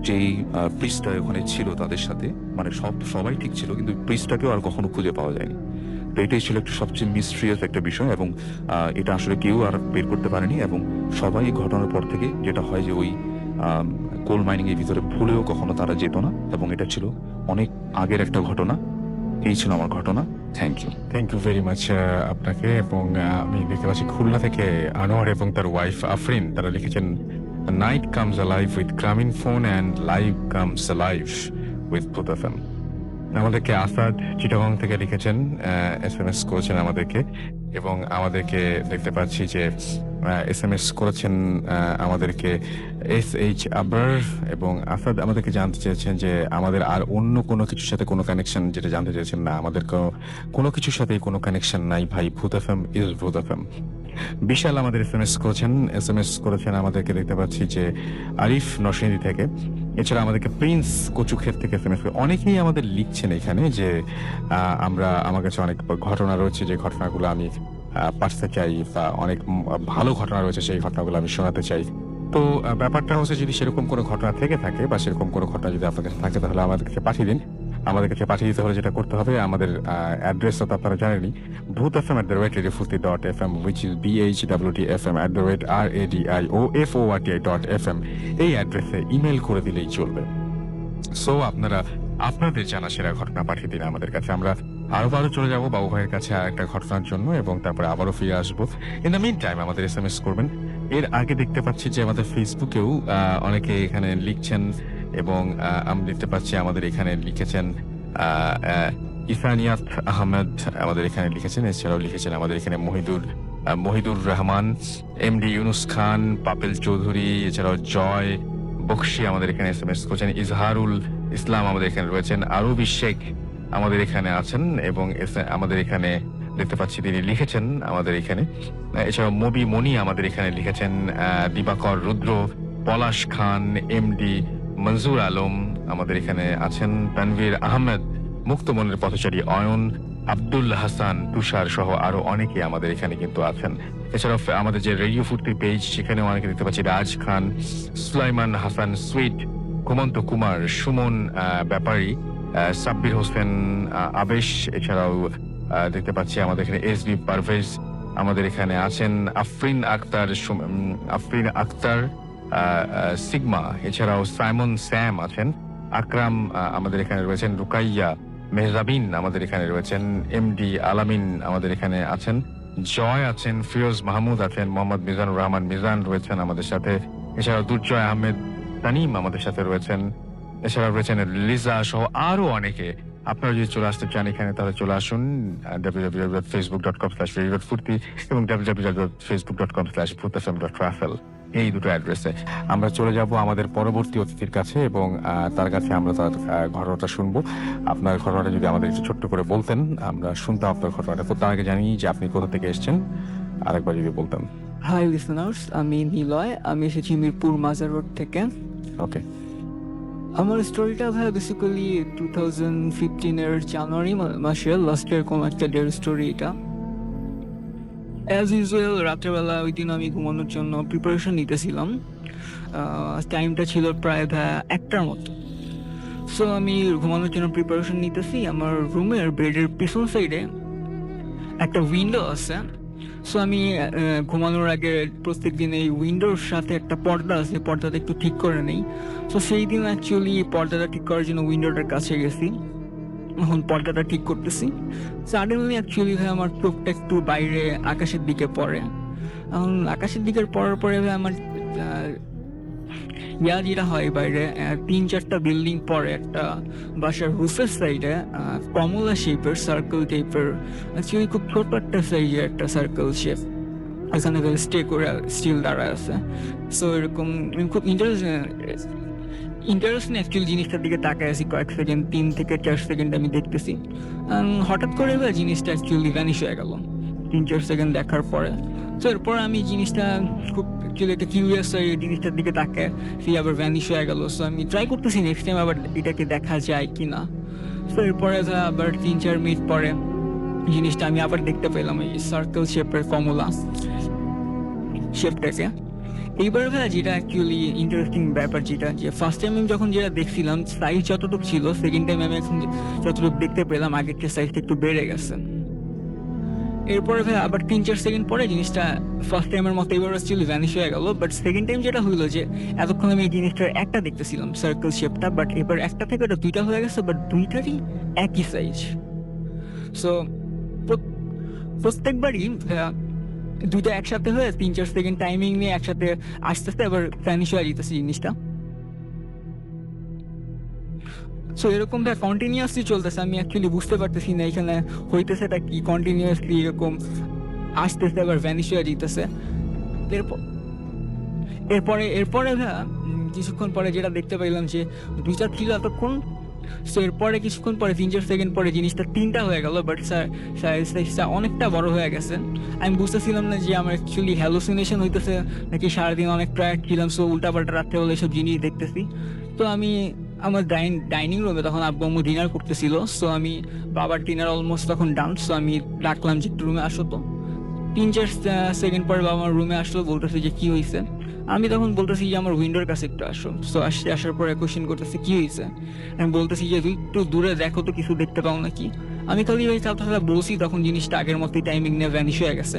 যেই প্রিস্টটা ওখানে ছিল তাদের সাথে, মানে সবাই ঠিক ছিল, কিন্তু প্রিস্টটাকেও আর কখনো খুঁজে পাওয়া যায়নি। তো এটাই ছিল একটা সবচেয়ে মিস্ট্রিয়াস একটা বিষয় এবং এটা আসলে কেউ আর বের করতে পারেনি। এবং সবাই ঘটনার পর থেকে যেটা হয় যে ওই কোল মাইনিং এর ভিতরে ভুলেও কখনো তারা যেত না, এবং এটা ছিল অনেক আগের একটা ঘটনা। এই ছিল আমার ঘটনা। থ্যাংক ইউ ভেরি মাচ আপনাকে। এবং আমি দেখতে পাচ্ছি খুলনা থেকে আনোয়ার এবং তার ওয়াইফ আফরিন, তারা লিখেছেন নাইট কামস অ্যালাইভ উইথ গ্রামীণ phone and live comes alive with ভূত এফএম। আমাদেরকে আসাদ চিটাগং থেকে লিখেছেন, SMS করেছেন আমাদেরকে, এবং আমাদেরকে দেখতে পাচ্ছি যে SMS করেছেন আমাদেরকে SH আবরার। এবং আসাদ আমাদেরকে জানতে চেয়েছেন যে আমাদের আর অন্য কোনো কিছুর সাথে কোনো কানেকশন, যেটা জানতে চেয়েছেন, না আমাদের কোনো কিছুর সাথেই কোনো কানেকশন নাই ভাই, ভূত এফএম ইজ ভূত এফএম। বিশাল আমাদের SMS করেছেন আমাদেরকে, দেখতে পাচ্ছি যে আরিফ নরসিংদী থেকে। এছাড়া আমাদেরকে প্রিন্স কচুক্ষেত থেকে SMS করে অনেকেই আমাদের লিখছেন এখানে যে আমার কাছে অনেক ঘটনা রয়েছে, যে ঘটনাগুলো আমি পাঠতে চাই, বা অনেক ভালো ঘটনা রয়েছে সেই ঘটনাগুলো আমি শোনাতে চাই। তো ব্যাপারটা হচ্ছে, যদি সেরকম কোনো ঘটনা থেকে থাকে বা সেরকম কোনো ঘটনা যদি আপনার কাছে থাকে, তাহলে আমাদের কাছে পাঠিয়ে দিন। আমাদের কাছে পাঠিয়ে দিতে হলে যেটা করতে হবে, আমাদের অ্যাড্রেসটা তো আপনারা জানেনই, bhutfm@radio.fm, which is bhwtfm@radiofort.fm। এই অ্যাড্রেসে ইমেল করে দিলেই চলবে। সো আপনারা আপনাদের জানা সেরা ঘটনা পাঠিয়ে দিন আমাদের কাছে। আমরা আরো চলে যাবো বাবু ভাইয়ের কাছে একটা ঘটনার জন্য, এবং তারপরে আবারও ফিরে আসবো। ইন দ্য মিন টাইম আমাদের SMS করবেন। এর আগে দেখতে পাচ্ছি যে আমাদের ফেসবুকেও অনেকে এখানে লিখছেন, এবং আমি দেখতে পাচ্ছি আমাদের এখানে লিখেছেন ইসানিয়াত আহমেদ আমাদের এখানে লিখেছেন। এছাড়াও লিখেছেন আমাদের এখানে মহিদুর রহমান, MD ইউনুস খান, পাপেল চৌধুরী, এছাড়াও জয় বক্সি আমাদের এখানে SMS করছেন। ইজহারুল ইসলাম আমাদের এখানে রয়েছেন। আরবি শেখ আমাদের এখানে আছেন এবং আমাদের এখানে দেখতে পাচ্ছি তিনি লিখেছেন আমাদের এখানে। এছাড়াও মবি মনি আমাদের এখানে লিখেছেন, দিবাকর রুদ্র, পলাশ খান, এমডি মনজুর আলম আমাদের এখানে আছেন, তানভীর আহমেদ, মুক্তমনের পথচারী অয়ন, আব্দুল হাসান, তুষার সহ আরো অনেকে আমাদের এখানে কিন্তু আছেন। এছাড়াও আমাদের যে রেডিও ফুর্তির পেজ সেখানেও অনেকে দেখতে পাচ্ছি, রাজ খান, সুলাইমান হাসান সুইট, ঘুমন্ত কুমার, সুমন ব্যাপারী, সাব্বির হোসেন আবেশ, এছাড়াও দেখতে পাচ্ছি আমাদের এখানে এসবি পারভেজ আমাদের এখানে আছেন, আফরিন আক্তার সিগমা, এছাড়াও সাইমন স্যাম আছেন, আকরাম আমাদের এখানে রয়েছেন, রুকাইয়া মেহজাবিন আমাদের এখানে রয়েছেন, এমডি আলামিন আমাদের এখানে আছেন, জয় আছেন, ফিরোজ মাহমুদ আছেন, মোহাম্মদ মিজানুর রহমান মিজান রয়েছেন আমাদের সাথে, এছাড়াও দুর্জয় আহমেদ তানিম আমাদের সাথে রয়েছেন, এছাড়াও রয়েছেন লিজা সহ আরো অনেকে। আপনারা যদি চলে আসতে চান এখানে তাহলে চলে আসুন www.facebook.com/radio.furti এবং www.facebook.com/bhutfm.travel এই দুটো অ্যাড্রেসে। আমরা চলে যাব আমাদের পরবর্তী অতিথির কাছে এবং তার কাছে আমরা তার ঘটনাটা শুনবো। আপনার ঘটনাটা যদি আমাদের একটু ছোট্ট করে বলতেন, আমরা শুনতাম আপনার ঘটনাটা। তো তার আগে জানি যে আপনি কোথা থেকে এসেছেন, আরেকবার যদি বলতেন। হাই লিসনার্স, আমি নিলয়, আমি এসেছি মিরপুর মাজার রোড থেকে। ওকে। আমার স্টোরিটা ভাই বেসিক্যালি 2015-এর জানুয়ারি মাসে লাস্ট ইয়ার কোন একটা ডের স্টোরি এটা। অ্যাজ ইউজুয়াল রাত্রেবেলা ওই দিন আমি ঘুমানোর জন্য প্রিপারেশন নিতেছিলাম। টাইমটা ছিল প্রায় 1টার মতো। সো আমি ঘুমানোর জন্য প্রিপারেশন নিতেছি। আমার রুমের বেডের পিছন সাইডে একটা উইন্ডো আছে। সো আমি ঘুমানোর আগে প্রত্যেক দিন এই উইন্ডোর সাথে একটা পর্দা আছে, পর্দাটা একটু ঠিক করে নেই। সো সেই দিন অ্যাকচুয়ালি পর্দাটা ঠিক করার জন্য উইন্ডোটার কাছে গেছি। এখন পর্দাটা ঠিক করতেছি, সাডেনলি অ্যাকচুয়ালি আমার চোখটা একটু বাইরে আকাশের দিকে পড়ে। এখন আকাশের দিকে পড়ার পরে আমার যেটা হয় বাইরে 3-4টা বিল্ডিং পরে একটা বাসার রুফের সাইডে কমলা শেপের সার্কেল টাইপের, অ্যাকচুয়ালি খুব ছোট একটা সাইজের একটা সার্কেল শেপ, এখানে স্টে করে স্টিল দাঁড়ায় আছে। সো এরকম খুব ইন্টারেস্টিং অ্যাকচুয়ালি জিনিসটার দিকে তাকায় আছি কয়েক সেকেন্ড, 3 থেকে 4 সেকেন্ড আমি দেখতেছি। হঠাৎ করে জিনিসটা অ্যাকচুয়ালি ভ্যানিশ হয়ে গেল 3-4 সেকেন্ড দেখার পরে। তো এরপর আমি জিনিসটা খুব অ্যাকচুয়ালি একটা কিউরিয়াস হয়ে জিনিসটার দিকে তাকায়, সে আবার ভ্যানিশ হয়ে গেল। সো আমি ট্রাই করতেছি নেক্সট টাইম আবার এটাকে দেখা যায় কি না। তো এরপরে আবার 3-4 মিনিট পরে জিনিসটা আমি আবার দেখতে পেলাম, এই সার্কেল শেপের কমলা শেপটাকে। এইবার যেটা অ্যাকচুয়ালি ইন্টারেস্টিং ব্যাপার যেটা, যে ফার্স্ট টাইম আমি যখন যেটা দেখছিলাম সাইজ যতটুকু ছিল, সেকেন্ড টাইম আমি এখন যতটুকু দেখতে পেলাম আগের চেয়ে সাইজটা একটু বেড়ে গেছে। এরপরে আবার 3-4 সেকেন্ড পরে জিনিসটা ফার্স্ট টাইমের মতো এবার অ্যাকচুয়ালি ভ্যানিশ হয়ে গেল। বাট সেকেন্ড টাইম যেটা হইলো যে এতক্ষণ আমি এই জিনিসটার একটা দেখতেছিলাম সার্কেল শেপটা, বাট এবার একটা থেকে ওটা 2টা হয়ে গেছে, বাট 2টারই একই সাইজ। সো প্রত্যেকবারই 2টা একসাথে হয়ে 3-4 সেকেন্ড টাইমিং নিয়ে একসাথে আস্তে আস্তে আবার ভ্যানিশ হয়ে যেতেছে জিনিসটা। সো এরকম কন্টিনিউয়াসলি চলতেছে, আমি অ্যাকচুয়ালি বুঝতে পারতেছি না এখানে হইতেছে এটা কি, কন্টিনিউয়াসলি এরকম আসতেছে আবার ভ্যানিশ হয়ে যেতেছে। এরপরে কিছুক্ষণ পরে যেটা দেখতে পাইলাম যে 2টা ছিল এতক্ষণ। সো এরপরে কিছুক্ষণ পরে 3-4 সেকেন্ড পরে জিনিসটা 3টা হয়ে গেল, বাট সাইজটা অনেকটা বড় হয়ে গেছে। আমি বুঝতেছিলাম না যে আমার অ্যাকচুয়ালি হ্যালুসিনেশন হইতেছে নাকি সারাদিন অনেক টায়ার্ড ছিলাম, সো উল্টাপাল্টা রাত্রে হলে এইসব জিনিস দেখতেছি। তো আমি আমার ডাইনিং রুমে তখন আব্বু আম্মু ডিনার করতেছিল। সো আমি বাবার ডিনার অলমোস্ট তখন ডান। সো আমি ডাকলাম যে একটু রুমে আসো। তো 3-4 সেকেন্ড পরে বাবা আমার রুমে আসলো, বলতেছে যে কি হয়েছে। আমি তখন বলতেছি যে আমার উইন্ডোর কাছে একটু আসো। সো আসার পরে কোয়েশ্চেন করতেছে কি হয়েছে। আমি বলতেছি যে তুই একটু দূরে দেখো তো কিছু দেখতে পাও নাকি। আমি খালি ওই চালটা বলছি, তখন জিনিসটা আগের মতোই টাইমিং নিয়ে ভ্যানিশ হয়ে গেছে।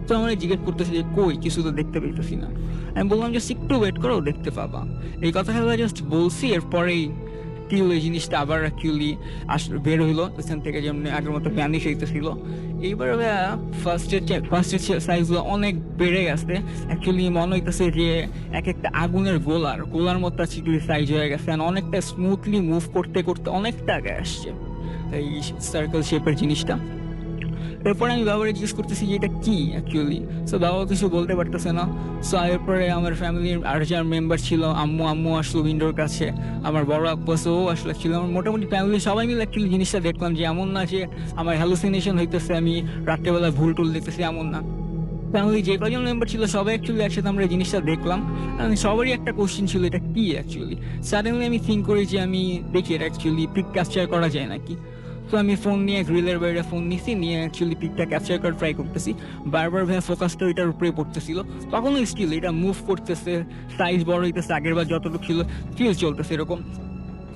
তো আমার জিজ্ঞেস করতেছি যে কই, কিছু তো দেখতে পেতেছি না। আমি বললাম যে একটু ওয়েট করো, দেখতে পাবা। এই কথাটা জাস্ট বলছি, এরপরেই ওই জিনিসটা আবার অ্যাকচুয়ালি বের হইলো ওখান থেকে, যেমন আগের মতো ভ্যানিশ হইতেছিল। এইবার ফার্স্টের সাইজগুলো অনেক বেড়ে গেছে। অ্যাকচুয়ালি মনে হইতেছে যে এক একটা আগুনের গোলার মতো অ্যাকচুয়ালি সাইজ হয়ে গেছে, অনেকটা স্মুথলি মুভ করতে করতে অনেকটা আগে আসছে এই সার্কেল শেপের জিনিসটা। এরপরে আমি বাবারে জিজ্ঞেস করতেছি যে এটা কি অ্যাকচুয়ালি। সো বাবা কিছু বলতে পারতেছে না। সো এরপরে আমার ফ্যামিলির আর যার মেম্বার ছিল, আম্মু আসলো উইন্ডোর কাছে, আমার বড় আব্বু আছে, ও আসলে ছিল, আমার মোটামুটি ফ্যামিলি সবাই মিলে অ্যাকচুয়ালি জিনিসটা দেখলাম। যে এমন না যে আমার হ্যালুসিনেশন হইতেছে, আমি রাত্রেবেলা ভুল টুল দেখতেছি, এমন না। ফ্যামিলি যে কজন মেম্বার ছিল সবাই অ্যাকচুয়ালি একসাথে আমরা এই জিনিসটা দেখলাম। আমি সবারই একটা কোশ্চেন ছিল এটা কি অ্যাকচুয়ালি। সাডেনলি আমি থিঙ্ক করি যে আমি দেখি এটা অ্যাকচুয়ালি পিক ক্যাপচার করা যায় নাকি। তো আমি ফোন নিয়ে গ্রিলের বাইরে ফোন নিছি, নিয়ে অ্যাকচুয়ালি পিকটা ক্যাপচার করার ট্রাই করতেছি। বারবার ভাই ফোকাসটা এটার উপরে পড়তেছিল, তখনও স্টিল এটা মুভ করতেছে, সাইজ বড় হইতেছে, আগের বার যতটুকু ছিল স্টিল চলতেছে এরকম।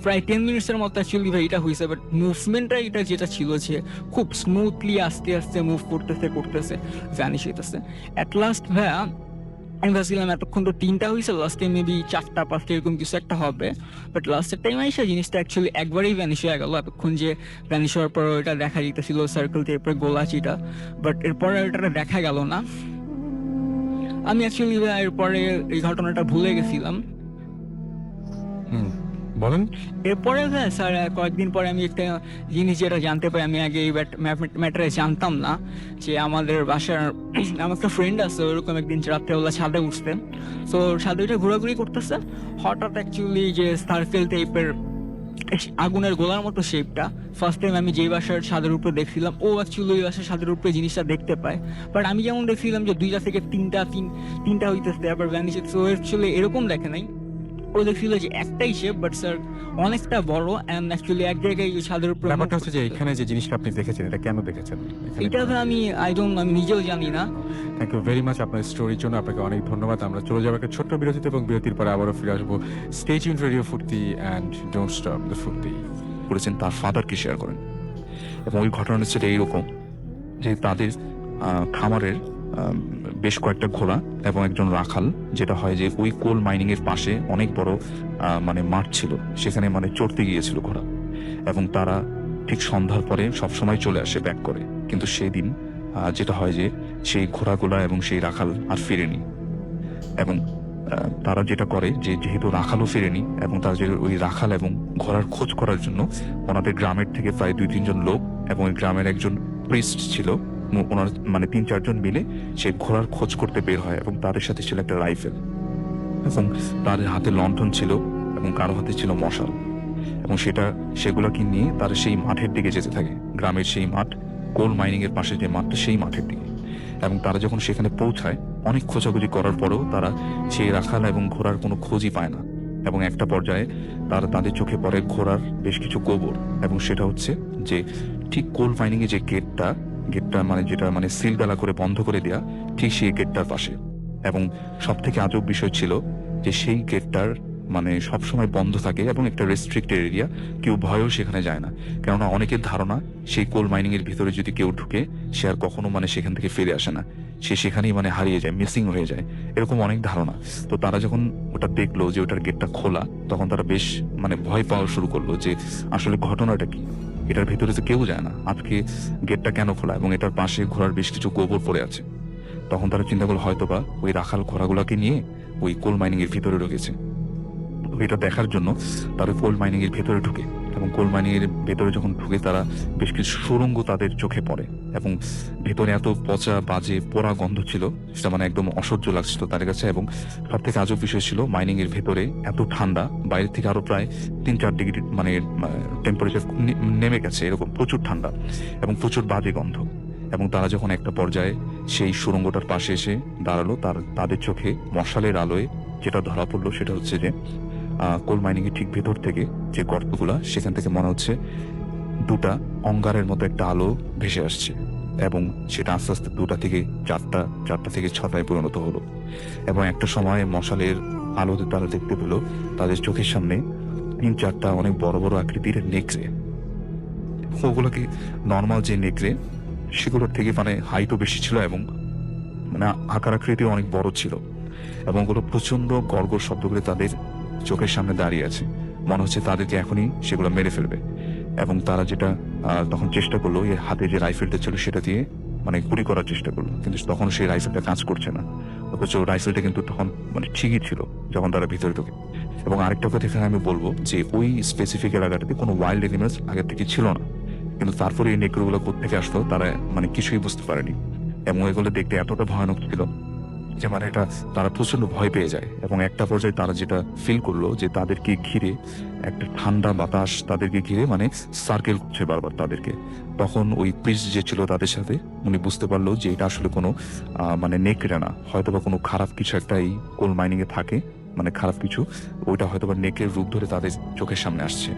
প্রায় 10 মিনিটসের মতো অ্যাকচুয়ালি ভাই এটা হয়েছে, বাট মুভমেন্টটা এটা যেটা ছিল যে খুব স্মুথলি আস্তে আস্তে মুভ করতেছে ভ্যানিশ হইতেছে। অ্যাট লাস্ট ভাইয়া আমি ভাবছিলাম এতক্ষণ তো 3টা হয়েছে, লাস্টে মেবি 4টা 5টা এরকম কিছু একটা হবে, বাট লাস্টের টাইম এসে জিনিসটা অ্যাকচুয়ালি একবারেই ভ্যানিশ হয়ে গেল। এতক্ষণ যে ভ্যানিশ হওয়ার পর এটা দেখা যেতেছিল সার্কেল টাইপের গোলাচিটা, বাট এরপরে এটা দেখা গেল না। আমি অ্যাকচুয়ালি এরপরে এই ঘটনাটা ভুলে গেছিলাম। বলেন। এরপরে স্যার কয়েকদিন পরে আমি একটা জিনিস যেটা জানতে পারি, আমি আগে এই ম্যাটারে জানতাম না, যে আমাদের বাসার আমার একটা ফ্রেন্ড আছে, ওরকম একদিন রাত্রেবেলা ছাদে উঠতেন। তো ছাদে উঠে ঘোরাঘুরি করতেছে, হঠাৎ অ্যাকচুয়ালি যে সার্কেল টাইপের আগুনের গোলার মতো শেপটা ফার্স্ট টাইম আমি যেই বাসার ছাদের উপরে দেখছিলাম, ও অ্যাকচুয়ালি ওই বাসার ছাদের উপরে জিনিসটা দেখতে পায়। বাট আমি যেমন দেখছিলাম যে 2টা থেকে 3টা হইতেছে, আবার ভ্যানিশ হচ্ছে, ও অ্যাকচুয়ালি এরকম দেখে নাই। ও দেখছিল যে একটাই শেপ, বাট স্যার অনেকটা বড়, এন্ড অ্যাকচুয়ালি এক জায়গায় ছাদের উপরে। ব্যাপারটা হচ্ছে যে এখানে যে জিনিসটা আপনি দেখেছেন এটা কেন দেখেছেন? এটা আমি আমি নিজেও জানি না। থ্যাংক ইউ ভেরি মাচ আপনার স্টোরির জন্য, আপনাকে অনেক ধন্যবাদ। আমরা চলে যাবো একটা ছোট্ট বিরতিতে, এবং বিরতির পরে আবারও ফিরে আসবো। স্টে টিউনড রেডিও ফুর্তি অ্যান্ড ডোন্ট স্টপ দ্য ফুর্তি। করেছেন তার ফাদারকে শেয়ার করেন, এবং ওই ঘটনাটা ছিল এইরকম যে তাদের খামারের বেশ কয়েকটা ঘোড়া এবং একজন রাখাল, যেটা হয় যে ওই কোল মাইনিং এর পাশে অনেক বড় মানে মাঠ ছিল, সেখানে মানে চড়তে গিয়েছিল ঘোড়া, এবং তারা ঠিক সন্ধ্যার পরে সবসময় চলে আসে ব্যাক করে। কিন্তু সেদিন যেটা হয় যে সেই ঘোড়াগুলা এবং সেই রাখাল আর ফিরেনি, এবং তারা যেটা করে যে যেহেতু রাখালও ফিরেনি, এবং তারা যে ওই রাখাল এবং ঘোড়ার খোঁজ করার জন্য ওনাদের গ্রামের থেকে প্রায় 2-3 জন লোক এবং ওই গ্রামের একজন প্রিস্ট ছিল, ওনার মানে 3-4 জন মিলে সেই ঘোড়ার খোঁজ করতে বের হয়, এবং তাদের সাথে ছিল একটা রাইফেল, এবং তাদের হাতে লণ্ঠন ছিল, এবং কারো হাতে ছিল মশাল, এবং সেগুলোকে নিয়ে তারা সেই মাঠের দিকে যেতে থাকে, গ্রামের সেই মাঠ, কোল মাইনিং এর পাশে যে মাঠটা, সেই মাঠের দিকে। এবং তারা যখন সেখানে পৌঁছায়, অনেক খোঁজাখুঁজি করার পরেও তারা সেই রাখাল এবং ঘোড়ার কোনো খোঁজই পায় না, এবং একটা পর্যায়ে তাদের চোখে পড়ে ঘোড়ার বেশ কিছু গোবর, এবং সেটা হচ্ছে যে ঠিক কোল মাইনিং এ যে গেটটা মানে যেটা মানে সিলগালা করে বন্ধ করে দেয়া, ঠিক সেই গেটটার পাশে। এবং সব থেকে আজব বিষয় ছিল যে সেই গেটটার মানে সবসময় বন্ধ থাকে, এবং একটা রেস্ট্রিক্টেড এরিয়া, কেউ ভয়েও সেখানে যায় না, কেননা অনেকের ধারণা সেই কোল মাইনিং এর ভিতরে যদি কেউ ঢুকে, সে আর কখনো মানে সেখান থেকে ফিরে আসে না, সে সেখানেই মানে হারিয়ে যায়, মিসিং হয়ে যায়, এরকম অনেক ধারণা। তো তারা যখন ওটা দেখলো যে ওটার গেটটা খোলা, তখন তারা বেশ মানে ভয় পাওয়া শুরু করলো যে আসলে ঘটনাটা কি, এটার ভিতরে তো কেউ যায় না, আজকে গেটটা কেন খোলা, এবং এটার পাশে ঘোড়ার বেশ কিছু গোবর পড়ে আছে। তখন তারা চিন্তা করলো হয়তোবা ওই রাখাল ঘোড়াগুলোকে নিয়ে ওই কোল মাইনিং এর ভিতরে ঢুকেছে। এটা দেখার জন্য তারা কোল মাইনিং এর ভেতরে ঢুকে, এবং কোল মাইনিং এর ভেতরে যখন ঢুকে তারা বেশ কিছু সুড়ঙ্গ তাদের চোখে পড়ে, এবং ভেতরে এত পচা বাজে পোড়া গন্ধ ছিল, সেটা মানে একদম অসহ্য লাগছিল তাদের কাছে। এবং সব থেকে আজব বিষয় ছিল মাইনিং এর ভেতরে এত ঠান্ডা, বাইরে থেকে আরো প্রায় 3-4 ডিগ্রি মানে টেম্পারেচার নেমে গেছে, এরকম প্রচুর ঠান্ডা এবং প্রচুর বাজে গন্ধ। এবং তারা যখন একটা পর্যায়ে সেই সুড়ঙ্গটার পাশে এসে দাঁড়ালো, তাদের চোখে মশালের আলোয় যেটা ধরা পড়লো সেটা হচ্ছে যে কোল মাইনিং এর ঠিক ভেতর থেকে যে গর্তগুলা, সেখান থেকে মনে হচ্ছে 2টা অঙ্গারের মতো একটা আলো ভেসে আসছে, এবং সেটা আস্তে আস্তে 2টা থেকে 4টা থেকে 6টায় পরিণত হলো। এবং একটা সময় মশালের আলোতে তারা দেখতে পেল তাদের চোখের সামনে 3-4টা অনেক বড় বড় আকৃতির নেকড়ে। ওগুলোকে নর্মাল যে নেকড়ে সেগুলোর থেকে মানে হাইটও বেশি ছিল, এবং মানে আকার আকৃতিও অনেক বড় ছিল, এবং ওগুলো প্রচন্ড গর্গর শব্দ করে তাদের চোখের সামনে দাঁড়িয়ে আছে, মনে হচ্ছে তাদেরকে এখনই সেগুলো মেরে ফেলবে। এবং তারা যেটা তখন চেষ্টা করলো, এর হাতে যে রাইফেলটা ছিল সেটা দিয়ে মানে গুলি করার চেষ্টা করলো, কিন্তু তখন সেই রাইফেলটা কাজ করছে না, অথচ রাইফেলটা কিন্তু তখন মানে ঠিকই ছিল যখন তারা ভিতরে ঢোকে। এবং আরেকটা কথা এখানে আমি বলবো যে ওই স্পেসিফিক এলাকাটাতে কোনো ওয়াইল্ড এনিমেলস আগের থেকে ছিল না, কিন্তু তারপরে এই নেকড়েগুলো কোত্থেকে আসতো তারা মানে কিছুই বুঝতে পারেনি, এবং এগুলো দেখতে এতটা ভয়ানক ছিল যে মানে এটা তারা প্রচন্ড ভয় পেয়ে যায়। এবং একটা পর্যায়ে তারা যেটা ফিল করলো যে তাদেরকে ঘিরে একটা ঠান্ডা বাতাস তাদেরকে ঘিরে মানে সার্কেল করছে বারবার তাদেরকে। তখন ওই প্রিস্ট যে ছিল তাদের সাথে উনি বুঝতে পারলো যে এটা আসলে কোনো মানে নেকড়ে না, হয়তো বা কোনো খারাপ কিছু একটা এই কোল মাইনিং এ থাকে, মানে খারাপ কিছু, ওইটা হয়তো বা নেকড়ের রূপ ধরে তাদের চোখের সামনে আসছে।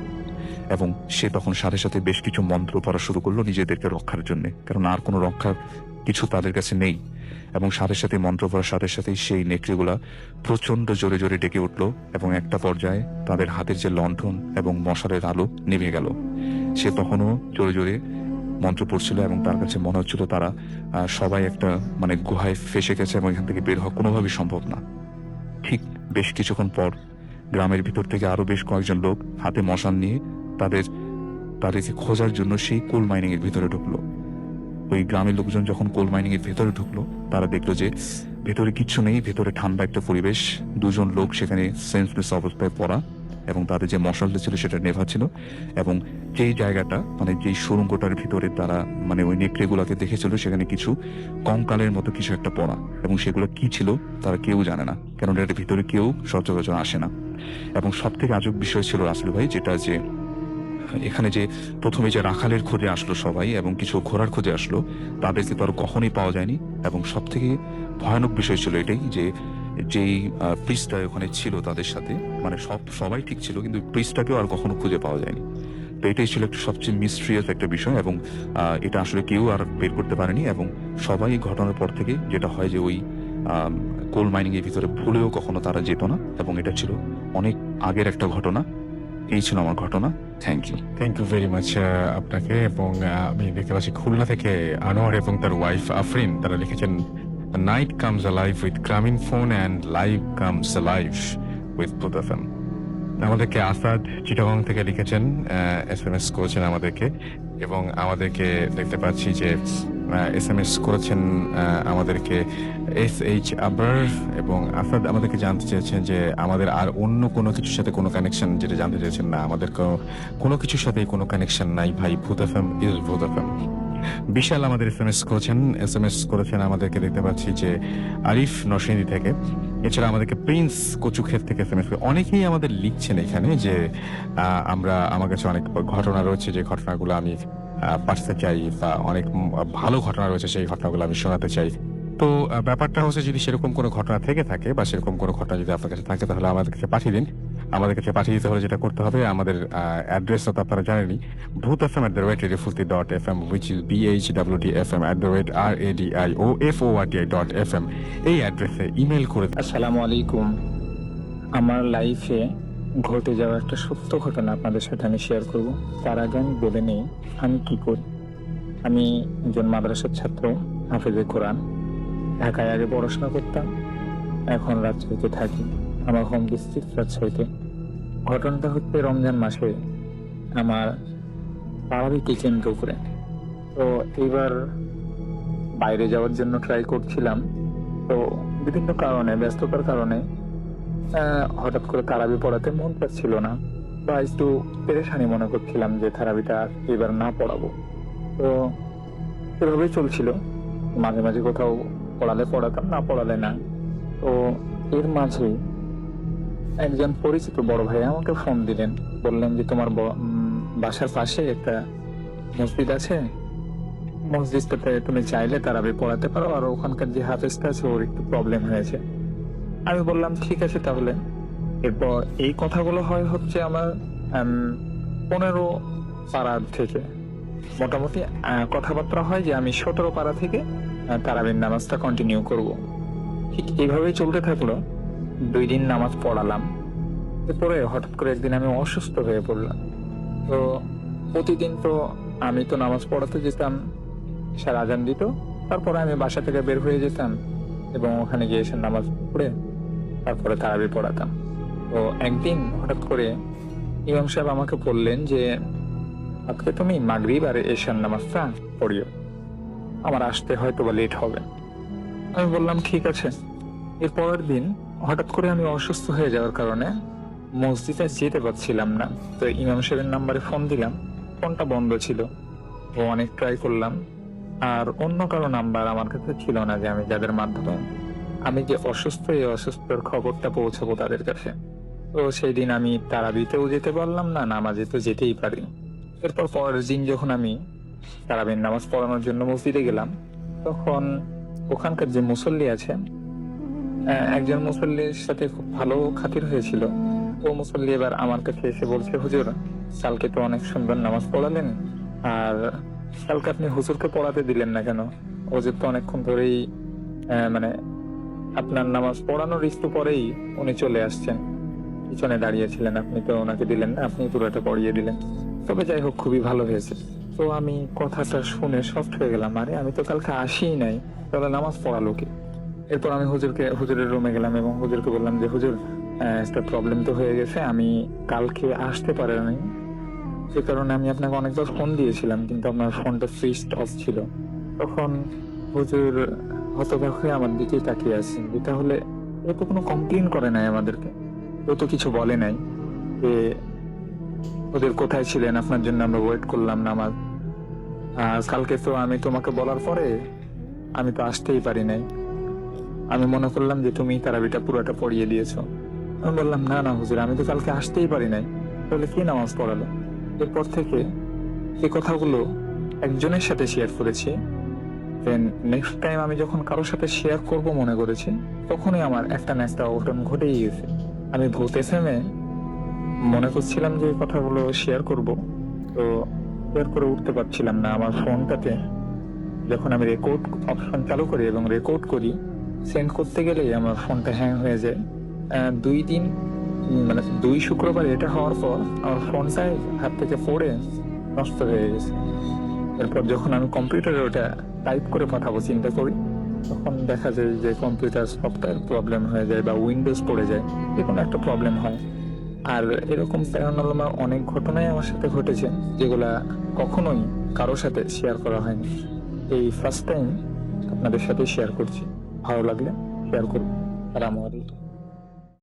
এবং সে তখন সাথে সাথে বেশ কিছু মন্ত্র পড়া শুরু করলো নিজেদেরকে রক্ষার জন্য, কারণ আর কোনো রক্ষার কিছু তাদের কাছে নেই। এবং সাথে সাথে মন্ত্র পড়ার সাথে সাথেই সেই নেকড়েগুলা প্রচন্ড জোরে জোরে ডেকে উঠলো, এবং একটা পর্যায়ে তাদের হাতের যে লণ্ঠন এবং মশালের আলো নিভে গেল। সে তখনও জোরে জোরে মন্ত্র পড়ছিল এবং তার কাছে মনে হচ্ছিল তারা সবাই একটা মানে গুহায় ফেসে গেছে এবং এখান থেকে বের হওয়া কোনোভাবেই সম্ভব না। ঠিক বেশ কিছুক্ষণ পর গ্রামের ভিতর থেকে আরো বেশ কয়েকজন লোক হাতে মশাল নিয়ে তাদেরকে খোঁজার জন্য সেই কোল মাইনিং এর ভিতরে ঢুকলো। ওই গ্রামের লোকজন যখন কোল মাইনিং এর ভেতরে ঢুকলো তারা দেখলো যে ভেতরে কিচ্ছু নেই, ভেতরে ঠান্ডা একটা পরিবেশ, দুজন লোক সেখানে সেন্সলেস অবস্থায় পড়া, এবং তাদের যে মশালটা ছিল সেটা নেভা ছিল। এবং যেই জায়গাটা মানে যেই সুড়ঙ্গটার ভিতরে তারা মানে ওই নেকড়েগুলোকে দেখেছিল সেখানে কিছু কঙ্কালের মতো কিছু একটা পড়া, এবং সেগুলো কি ছিল তারা কেউ জানে না, কারণ এটার ভিতরে কেউ সচরাচর আসে না। এবং সব থেকে আজব বিষয় ছিল রাসেল ভাই, যেটা যে এখানে যে প্রথমে যে রাখালের খোঁজে আসলো সবাই এবং কিছু ঘোড়ার খোঁজে আসলো, তাদেরকে তো আর কখনোই পাওয়া যায়নি। এবং সব থেকে ভয়ানক বিষয় ছিল এটাই যে যেই প্রিস্টটা ওখানে ছিল তাদের সাথে, মানে সবাই ঠিক ছিল কিন্তু প্রিস্টটাকেও আর কখনো খুঁজে পাওয়া যায়নি। তো এটাই ছিল একটা সবচেয়ে মিস্ট্রিয়াস একটা বিষয়, এবং এটা আসলে কেউ আর বের করতে পারেনি। এবং সবাই এই ঘটনার পর থেকে যেটা হয় যে ওই কোল মাইনিং এর ভিতরে ভুলেও কখনো তারা যেত না, এবং এটা ছিল অনেক আগের একটা ঘটনা। এই ছিল আমার ঘটনা। Thank you. Thank you very much আপনাকে। এবং আমি দেখতে পাচ্ছি খুলনা থেকে আনোয়ার এবং তার ওয়াইফ আফরিন, তারা লিখেছেন নাইট কামস অ্যালাইভ উইথ গ্রামীণ phone and live comes alive with ভূত এফএম। আমাদেরকে আসাদ চিটাগং থেকে লিখেছেন, SMS করেছেন আমাদেরকে, এবং আমাদেরকে দেখতে পাচ্ছি যে SMS করেছেন আমাদেরকে SH আবরার। এবং আসাদ আমাদেরকে জানতে চেয়েছেন যে আমাদের আর অন্য কোনো কিছুর সাথে কোনো কানেকশন, যেটা জানতে চেয়েছেন, না আমাদের কোনো কিছুর সাথে কোনো কানেকশন নাই ভাই, ভূত এফএম ইজ ভূত এফএম। বিশাল আমাদের SMS করেছেন আমাদেরকে, দেখতে পাচ্ছি যে আরিফ নরসিংদী থেকে। এছাড়া আমাদেরকে প্রিন্স কচুক্ষেত থেকে SMS করে অনেকেই আমাদের লিখছেন এখানে যে আমার কাছে অনেক ঘটনা রয়েছে, যে ঘটনাগুলো আমি পাঠাতে চাই, বা অনেক ভালো ঘটনা রয়েছে সেই ঘটনাগুলো আমি শোনাতে চাই। তো ব্যাপারটা হচ্ছে, যদি সেরকম কোনো ঘটনা থেকে থাকে বা সেরকম কোনো ঘটনা যদি আপনার কাছে থাকে তাহলে আমাদের কাছে পাঠিয়ে দিন। আমাদের কাছে পাঠিয়ে দিতে হলে যেটা করতে হবে, আমাদের অ্যাড্রেসটা তো আপনারা জানেনই, bhutfm@radiofulti.fm, which is BHWTFM@radiofulti.fm। এই অ্যাড্রেসে ইমেল করে আসসালামু আলাইকুম। আমার লাইফে ঘটে যাওয়া একটা সত্য ঘটনা আপনাদের সাথে আমি শেয়ার করব। তার আগে আমি বলে নেই আমি কি করি। আমি একজন মাদ্রাসার ছাত্র, হাফেজে কোরআন। ঢাকায় আগে পড়াশোনা করতাম, এখন রাজশাহীতে থাকি। আমার হোম ডিস্ট্রিক্ট রাজশাহীতে। ঘটনাটা হচ্ছে রমজান মাসে আমার পাড়ারই কেন্দ্র করে। তো এইবার বাইরে যাওয়ার জন্য ট্রাই করছিলাম, তো বিভিন্ন কারণে, ব্যস্ততার কারণে হঠাৎ করে তারাবি পড়াতে মন চাচ্ছিল না, বা একটু পেরেশানি মনে করছিলাম যে তারাবিটা এবার না পড়াবো। তো এভাবেই চলছিল, মাঝে মাঝে কোথাও পড়ালে পড়াতাম, না পড়ালে না। তো এর মাঝে একজন পরিচিত বড় ভাই আমাকে ফোন দিলেন, বললেন যে তোমার বাসার পাশে একটা মসজিদ আছে, মসজিদটাতে তুমি চাইলে তারাবি পড়াতে পারো, আর ওখানকার যে হাফেজটা আছে ওর একটু প্রবলেম হয়েছে। আমি বললাম ঠিক আছে তাহলে। এরপর এই কথাগুলো হচ্ছে আমার 15 পাড়া থেকে মোটামুটি কথাবার্তা হয় যে আমি 17 পাড়া থেকে তারাবির নামাজটা কন্টিনিউ করব। ঠিক এইভাবেই চলতে থাকলো। 2 দিন নামাজ পড়ালাম, এরপরে হঠাৎ করে একদিন আমি অসুস্থ হয়ে পড়লাম। তো প্রতিদিন তো আমি তো নামাজ পড়াতে যেতাম, সারা আজান দিত, তারপরে আমি বাসা থেকে বের হয়ে যেতাম এবং ওখানে গিয়ে এসে নামাজ পড়ে তারপরে তারাবি পড়াতাম। তো একদিন হঠাৎ করে ইমাম সাহেব আমাকে বললেন যে আজকে তুমি মাগরিব আর এশার নামাজটা পড়িও, আমার আসতে হয়তো বা লেট হবে। আমি বললাম ঠিক আছে। এর পরের দিন হঠাৎ করে আমি অসুস্থ হয়ে যাওয়ার কারণে মসজিদে যেতে পারছিলাম না। তো ইমাম সাহেবের নাম্বারে ফোন দিলাম, ফোনটা বন্ধ ছিল। ও অনেক ট্রাই করলাম, আর অন্য কারো নাম্বার আমার কাছে ছিল না যে আমি যাদের মাধ্যমে আমি যে অসুস্থ, এই অসুস্থর খবরটা পৌঁছাবো তাদের কাছে। তো সেই দিন আমি তারাবিতেও যেতে পারলাম না, নামাজে তো যেতেই পারি। এরপর পরের দিন যখন আমি তারাবির নামাজ পড়ানোর জন্য মসজিদে গেলাম, তখন ওখানকার যে মুসল্লি আছে, একজন মুসল্লির সাথে খুব ভালো খাতির হয়েছিল। ও মুসল্লি এবার আমার কাছে এসে বলছে, হুজুর কালকে তো অনেক সুন্দর নামাজ পড়ালেন, আর কালকে আপনি হুজুরকে পড়াতে দিলেন না কেন? হুজুর তো অনেকক্ষণ ধরেই মানে আপনার নামাজ পড়ানোর একটু পরেই উনি চলে আসছেন, পিছনে দাঁড়িয়েছিলেন, আপনি তো ওনাকে দিলেন না, আপনি পুরোটা পড়িয়ে দিলেন। তবে যাই হোক, খুবই ভালো হয়েছে। তো আমি কথাটা শুনে শক্ট হয়ে গেলাম, আরে আমি তো কালকে আসিই নাই, তাহলে নামাজ পড়ালো কি? এরপর আমি হুজুরের রুমে গেলাম এবং হুজুরকে বললাম যে হুজুর, একটা প্রবলেম তো হয়ে গেছে, আমি কালকে আসতে পারিনি, সে কারণে আমি আপনাকে অনেকবার ফোন দিয়েছিলাম, কিন্তু আপনার ফোনটা সুইচড অফ ছিল। তখন হুজুর হতবাক হয়ে আমার দিকেই তাকিয়ে আছেন, যে তাহলে ও তো কোনো কমপ্লেন করে নাই আমাদেরকে, ও তো কিছু বলে নাই যে ওদের কোথায় ছিলেন, আপনার জন্য আমরা ওয়েট করলাম নামাজ, আর কালকে তো আমি তোমাকে বলার পরে আমি তো আসতেই পারি নাই, আমি মনে করলাম যে তুমি তারাবিটা পুরোটা পড়িয়ে দিয়েছো। আমি বললাম, না না হুজুর, আমি তো কালকে আসতেই পারি নাই, তাহলে কি নামাজ পড়ালো? এরপর থেকে এই কথাগুলো একজনের সাথে শেয়ার করেছি, দেন নেক্সট টাইম আমি যখন কারোর সাথে শেয়ার করব মনে করেছি, তখনই আমার একটা না একটা অঘটন ঘটেই গেছে। আমি ভূত এফএমে মনে করছিলাম যে এই কথাগুলো শেয়ার করব, তো শেয়ার করে উঠতে পারছিলাম না। আমার ফোনটাতে যখন আমি রেকর্ড অপশন চালু করি এবং রেকর্ড করি, সেন্ড করতে গেলেই আমার ফোনটা হ্যাং হয়ে যায়। 2 দিন, মানে 2 শুক্রবার এটা হওয়ার পর আমার ফোনটাই হাত থেকে পড়ে নষ্ট হয়ে গেছে। এরপর যখন আমি কম্পিউটারে ওটা টাইপ করে পাঠাবো চিন্তা করি, তখন দেখা যায় যে কম্পিউটার সফটওয়্যার প্রবলেম হয়ে যায় বা উইন্ডোজ পড়ে যায়, যে কোনো একটা প্রবলেম হয়। আর এরকম প্যারানর্মাল অনেক ঘটনাই আমার সাথে ঘটেছে, যেগুলা কখনোই কারোর সাথে শেয়ার করা হয়নি। এই ফার্স্ট টাইম আপনাদের সাথে শেয়ার করছি। ভালো লাগলে শেয়ার করুন। আসসালামু আলাইকুম।